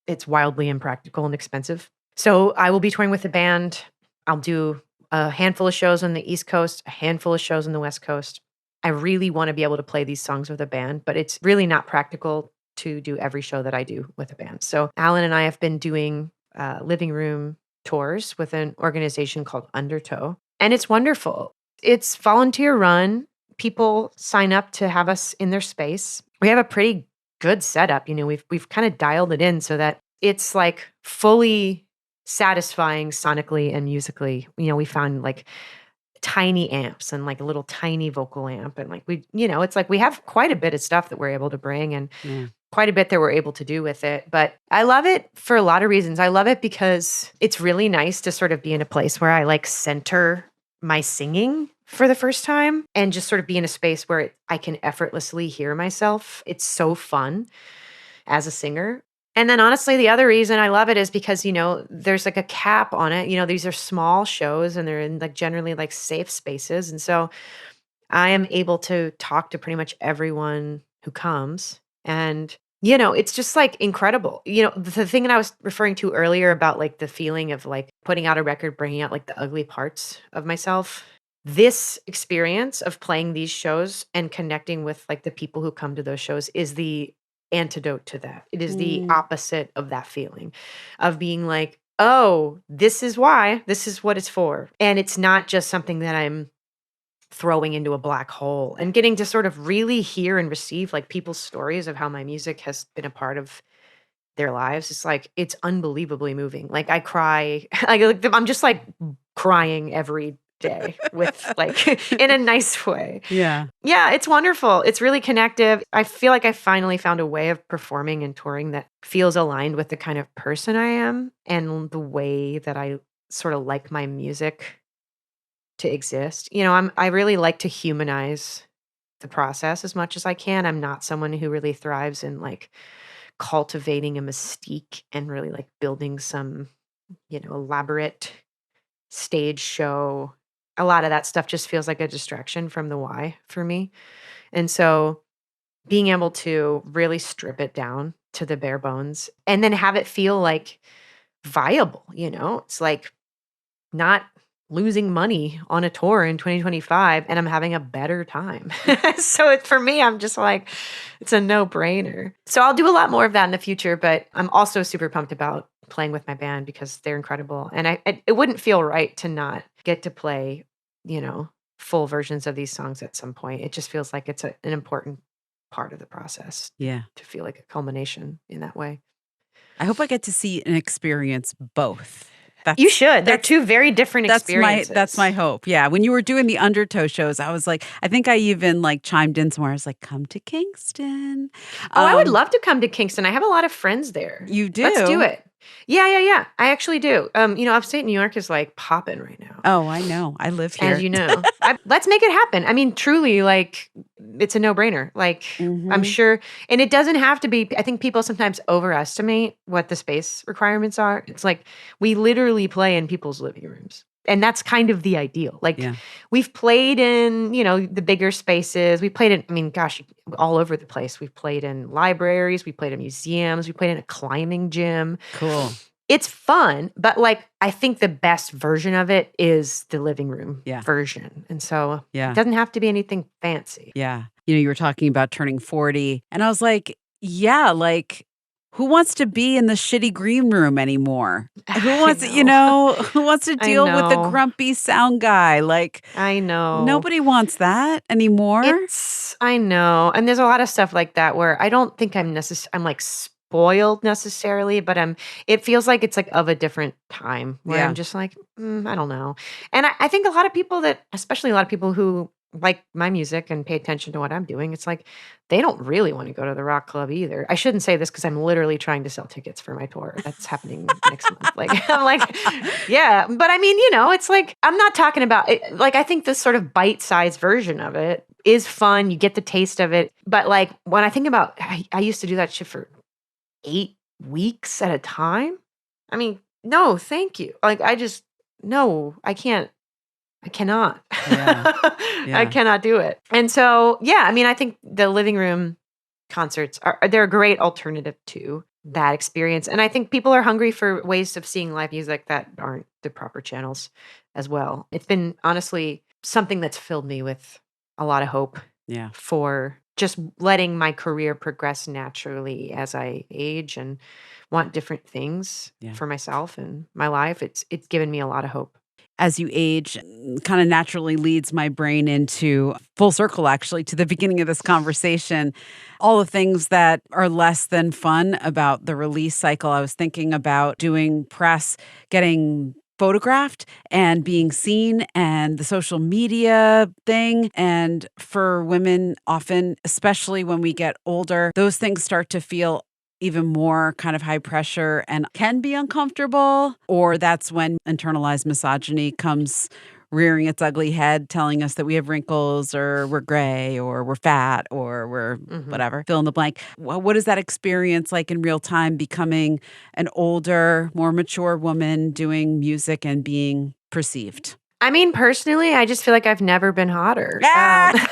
it's wildly impractical and expensive. So I will be touring with the band. I'll do a handful of shows on the East Coast, a handful of shows on the West Coast. I really want to be able to play these songs with a band, but it's really not practical to do every show that I do with a band. So Alan and I have been doing living room tours with an organization called Undertow, and it's wonderful. It's volunteer run. People sign up to have us in their space. We have a pretty good setup. You know, we've kind of dialed it in so that it's like fully satisfying sonically and musically. You know, we found like tiny amps and like a little tiny vocal amp. And like you know, it's like we have quite a bit of stuff that we're able to bring and quite a bit that we're able to do with it. But I love it for a lot of reasons. I love it because it's really nice to sort of be in a place where I like center my singing for the first time and just sort of be in a space where I can effortlessly hear myself. It's so fun as a singer. And then honestly, the other reason I love it is because, you know, there's like a cap on it. You know, these are small shows and they're in like generally like safe spaces. And so I am able to talk to pretty much everyone who comes. And it's just like incredible. The thing that I was referring to earlier about like the feeling of like putting out a record, bringing out like the ugly parts of myself. This experience of playing these shows and connecting with like the people who come to those shows is the antidote to that. It is the opposite of that feeling of being like, oh, this is why, this is what it's for. And it's not just something that I'm throwing into a black hole, and getting to sort of really hear and receive like people's stories of how my music has been a part of their lives. It's like, it's unbelievably moving. Like I cry, I'm just like crying every day with like in a nice way. Yeah. Yeah, it's wonderful. It's really connective. I feel like I finally found a way of performing and touring that feels aligned with the kind of person I am and the way that I sort of like my music to exist. I really like to humanize the process as much as I can. I'm not someone who really thrives in like cultivating a mystique and really like building some, elaborate stage show. A lot of that stuff just feels like a distraction from the why for me. And so being able to really strip it down to the bare bones and then have it feel like viable, it's like not losing money on a tour in 2025 and I'm having a better time. So for me, I'm just like, it's a no-brainer. So I'll do a lot more of that in the future, but I'm also super pumped about playing with my band because they're incredible. And it wouldn't feel right to not get to play, full versions of these songs at some point. It just feels like it's an important part of the process. Yeah. To feel like a culmination in that way. I hope I get to see and experience both. You should. They're two very different experiences. That's my hope. Yeah. When you were doing the Undertow shows, I was like, I think I even like chimed in somewhere. I was like, come to Kingston. I would love to come to Kingston. I have a lot of friends there. You do? Let's do it. Yeah. I actually do. Upstate New York is like popping right now. Oh, I know. I live here. As you know. Let's make it happen. I mean, truly, like, it's a no-brainer. Like, I'm sure. And it doesn't have to be. I think people sometimes overestimate what the space requirements are. It's like, we literally play in people's living rooms. And that's kind of the ideal. Like, we've played in, the bigger spaces. We played in, all over the place. We've played in libraries. We played in museums. We played in a climbing gym. Cool. It's fun, but like, I think the best version of it is the living room version. And so it doesn't have to be anything fancy. Yeah. You were talking about turning 40. And I was like, yeah, like, who wants to be in the shitty green room anymore? Who wants, who wants to deal with the grumpy sound guy? Like, I know. Nobody wants that anymore. I know. And there's a lot of stuff like that where I don't think I'm like spoiled necessarily, but it feels like it's like of a different time where I'm just like, I don't know. And I think a lot of people especially a lot of people who like my music and pay attention to what I'm doing, it's like they don't really want to go to the rock club either. I shouldn't say this because I'm literally trying to sell tickets for my tour. That's happening next month. Like, I'm like, yeah. But I mean, it's like, I'm not talking about it. Like, I think this sort of bite-sized version of it is fun. You get the taste of it. But like, when I think about, I used to do that shit for 8 weeks at a time. I mean, no, thank you. Like, no, I can't. I cannot. Yeah. I cannot do it. And so, I think the living room concerts they're a great alternative to that experience. And I think people are hungry for ways of seeing live music that aren't the proper channels as well. It's been honestly something that's filled me with a lot of hope for just letting my career progress naturally as I age and want different things for myself and my life. It's given me a lot of hope. As you age, kind of naturally leads my brain into full circle, actually, to the beginning of this conversation. All the things that are less than fun about the release cycle. I was thinking about doing press, getting photographed and being seen, and the social media thing. And for women, often, especially when we get older, those things start to feel even more kind of high pressure and can be uncomfortable, or that's when internalized misogyny comes rearing its ugly head, telling us that we have wrinkles or we're gray or we're fat or we're whatever, fill in the blank. What is that experience like in real time, becoming an older, more mature woman doing music and being perceived? I mean, personally, I just feel like I've never been hotter. Yes!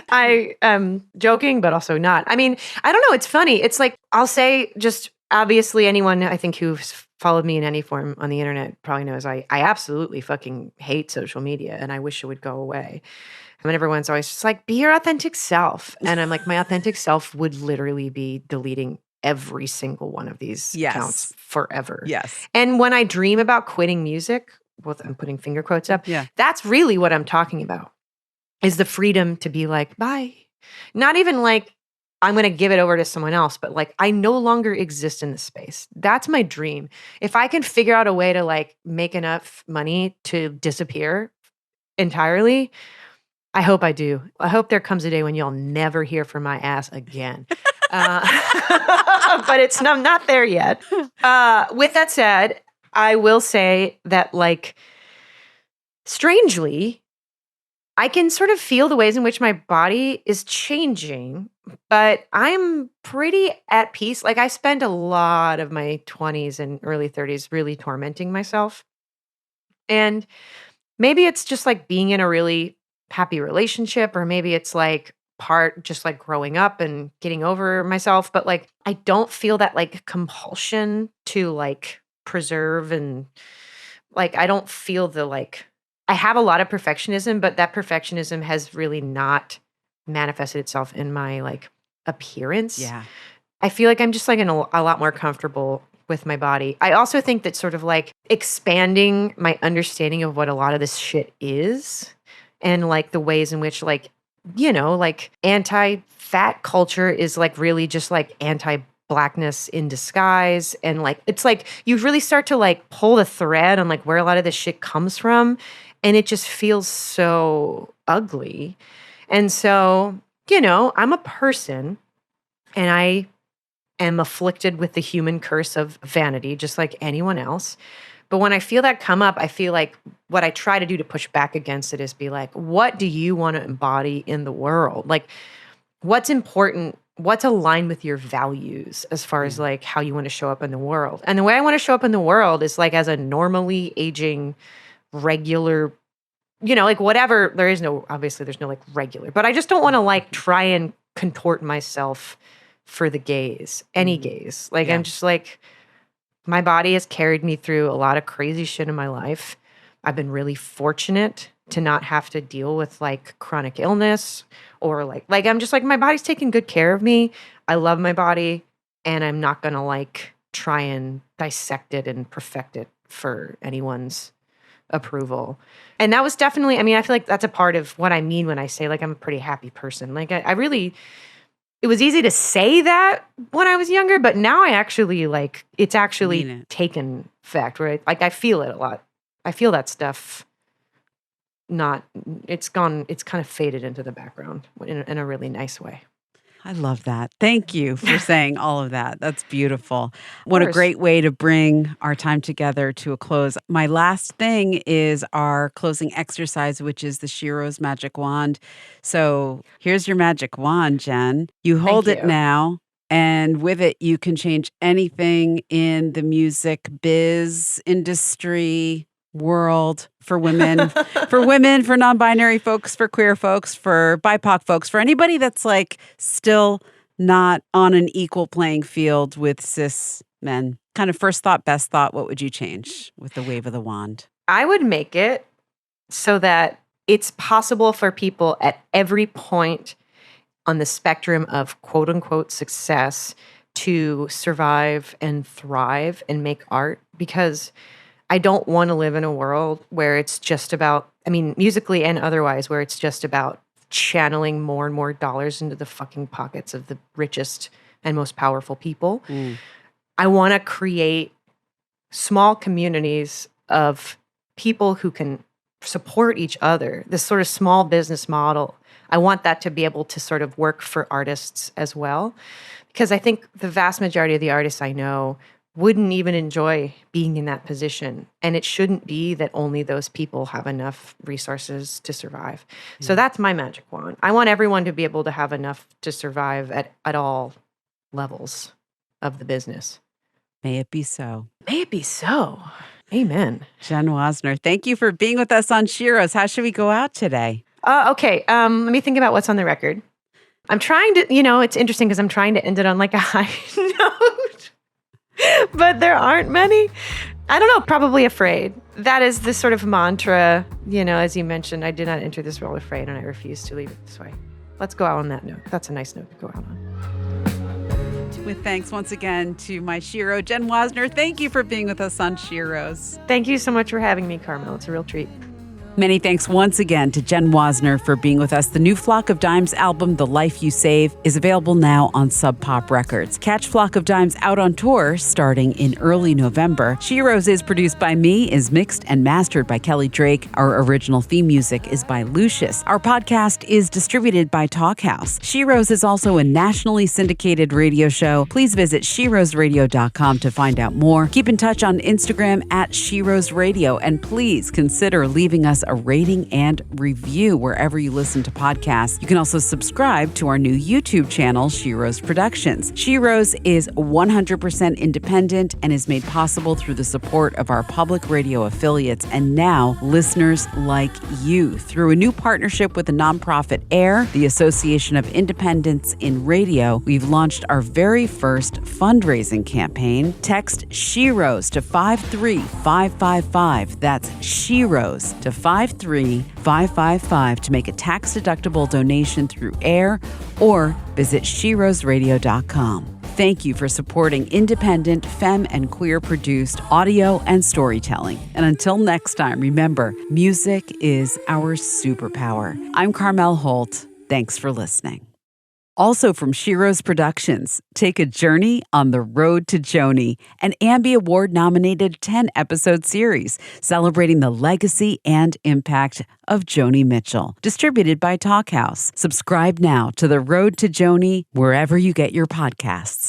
I am joking, but also not. I mean, I don't know. It's funny. It's like, I'll say just obviously anyone I think who's followed me in any form on the internet probably knows I absolutely fucking hate social media and I wish it would go away. I mean, everyone's always just like, be your authentic self. And I'm like, my authentic self would literally be deleting every single one of these accounts forever. Yes. And when I dream about quitting music, well, I'm putting finger quotes up. Yeah. That's really what I'm talking about, is the freedom to be like, bye. Not even like, I'm going to give it over to someone else, but like, I no longer exist in the space. That's my dream. If I can figure out a way to like make enough money to disappear entirely, I hope I do. I hope there comes a day when you'll never hear from my ass again. But I'm not there yet. With that said, I will say that, like, strangely, I can sort of feel the ways in which my body is changing, but I'm pretty at peace. Like, I spent a lot of my 20s and early 30s really tormenting myself. And maybe it's just like being in a really happy relationship, or maybe it's like part just like growing up and getting over myself. But like, I don't feel that like compulsion to like preserve, and like, I don't feel the like, I have a lot of perfectionism, but that perfectionism has really not manifested itself in my like appearance. Yeah. I feel like I'm just like a lot more comfortable with my body. I also think that sort of like expanding my understanding of what a lot of this shit is, and like the ways in which like, you know, like anti-fat culture is like really just like anti-blackness in disguise. And like, it's like you really start to like pull the thread on like where a lot of this shit comes from. And it just feels so ugly. And so, you know, I'm a person and I am afflicted with the human curse of vanity, just like anyone else. But when I feel that come up, I feel like what I try to do to push back against it is be like, what do you want to embody in the world? Like, what's important? What's aligned with your values as far as like how you want to show up in the world? And the way I want to show up in the world is like as a normally aging, regular, you know, like whatever. There is no, obviously there's no like regular, but I just don't want to like try and contort myself for the gaze, any gaze. Like, I'm just like, my body has carried me through a lot of crazy shit in my life. I've been really fortunate to not have to deal with like chronic illness or like I'm just like, my body's taking good care of me. I love my body, and I'm not going to like try and dissect it and perfect it for anyone's approval. And that was definitely, I mean, I feel like that's a part of what I mean when I say like I'm a pretty happy person. Like I really, it was easy to say that when I was younger, but now I actually like, it's actually taken effect, right? Like I feel it a lot. I feel that stuff it's kind of faded into the background in a really nice way. I love that. Thank you for saying all of that. That's beautiful. What a great way to bring our time together to a close. My last thing is our closing exercise, which is the SHEROES magic wand. So here's your magic wand, Jenn. You hold it now, and with it, you can change anything in the music biz, industry, world, for women, for non-binary folks, for queer folks, for BIPOC folks, for anybody that's like still not on an equal playing field with cis men. Kind of first thought, best thought, what would you change with the wave of the wand? I would make it so that it's possible for people at every point on the spectrum of quote unquote success to survive and thrive and make art, because I don't want to live in a world where it's just about, I mean, musically and otherwise, where it's just about channeling more and more dollars into the fucking pockets of the richest and most powerful people. I want to create small communities of people who can support each other. This sort of small business model, I want that to be able to sort of work for artists as well. Because I think the vast majority of the artists I know wouldn't even enjoy being in that position. And it shouldn't be that only those people have enough resources to survive. So that's my magic wand. I want everyone to be able to have enough to survive at all levels of the business. May it be so. May it be so. Amen. Jenn Wasner, thank you for being with us on SHEROES. How should we go out today? Okay. Let me think about what's on the record. I'm trying to, it's interesting because I'm trying to end it on like a high note, but there aren't many. I don't know, probably afraid. That is the sort of mantra, as you mentioned, I did not enter this world afraid and I refuse to leave it this way. Let's go out on that note. That's a nice note to go out on. With thanks once again to my Shero, Jenn Wasner. Thank you for being with us on Sheroes. Thank you so much for having me, Carmel. It's a real treat. Many thanks once again to Jenn Wasner for being with us. The new Flock of Dimes album, The Life You Save, is available now on Sub Pop Records. Catch Flock of Dimes out on tour starting in early November. Sheroes is produced by me, is mixed and mastered by Kelly Drake. Our original theme music is by Lucius. Our podcast is distributed by Talkhouse. Sheroes is also a nationally syndicated radio show. Please visit SHEROESradio.com to find out more. Keep in touch on Instagram at Sheroes Radio, and please consider leaving us a rating and review wherever you listen to podcasts. You can also subscribe to our new YouTube channel, SHEROES Productions. SHEROES is 100% independent and is made possible through the support of our public radio affiliates and now listeners like you. Through a new partnership with the nonprofit AIR, the Association of Independents in Radio, we've launched our very first fundraising campaign. Text SHEROES to 53555. That's SHEROES to 53555 to make a tax-deductible donation through AIR or visit SHEROESradio.com. Thank you for supporting independent, femme, and queer-produced audio and storytelling. And until next time, remember, music is our superpower. I'm Carmel Holt. Thanks for listening. Also from SHEROES Productions, take a journey on the road to Joni, an Ambie Award-nominated 10-episode series celebrating the legacy and impact of Joni Mitchell. Distributed by Talkhouse. Subscribe now to The Road to Joni wherever you get your podcasts.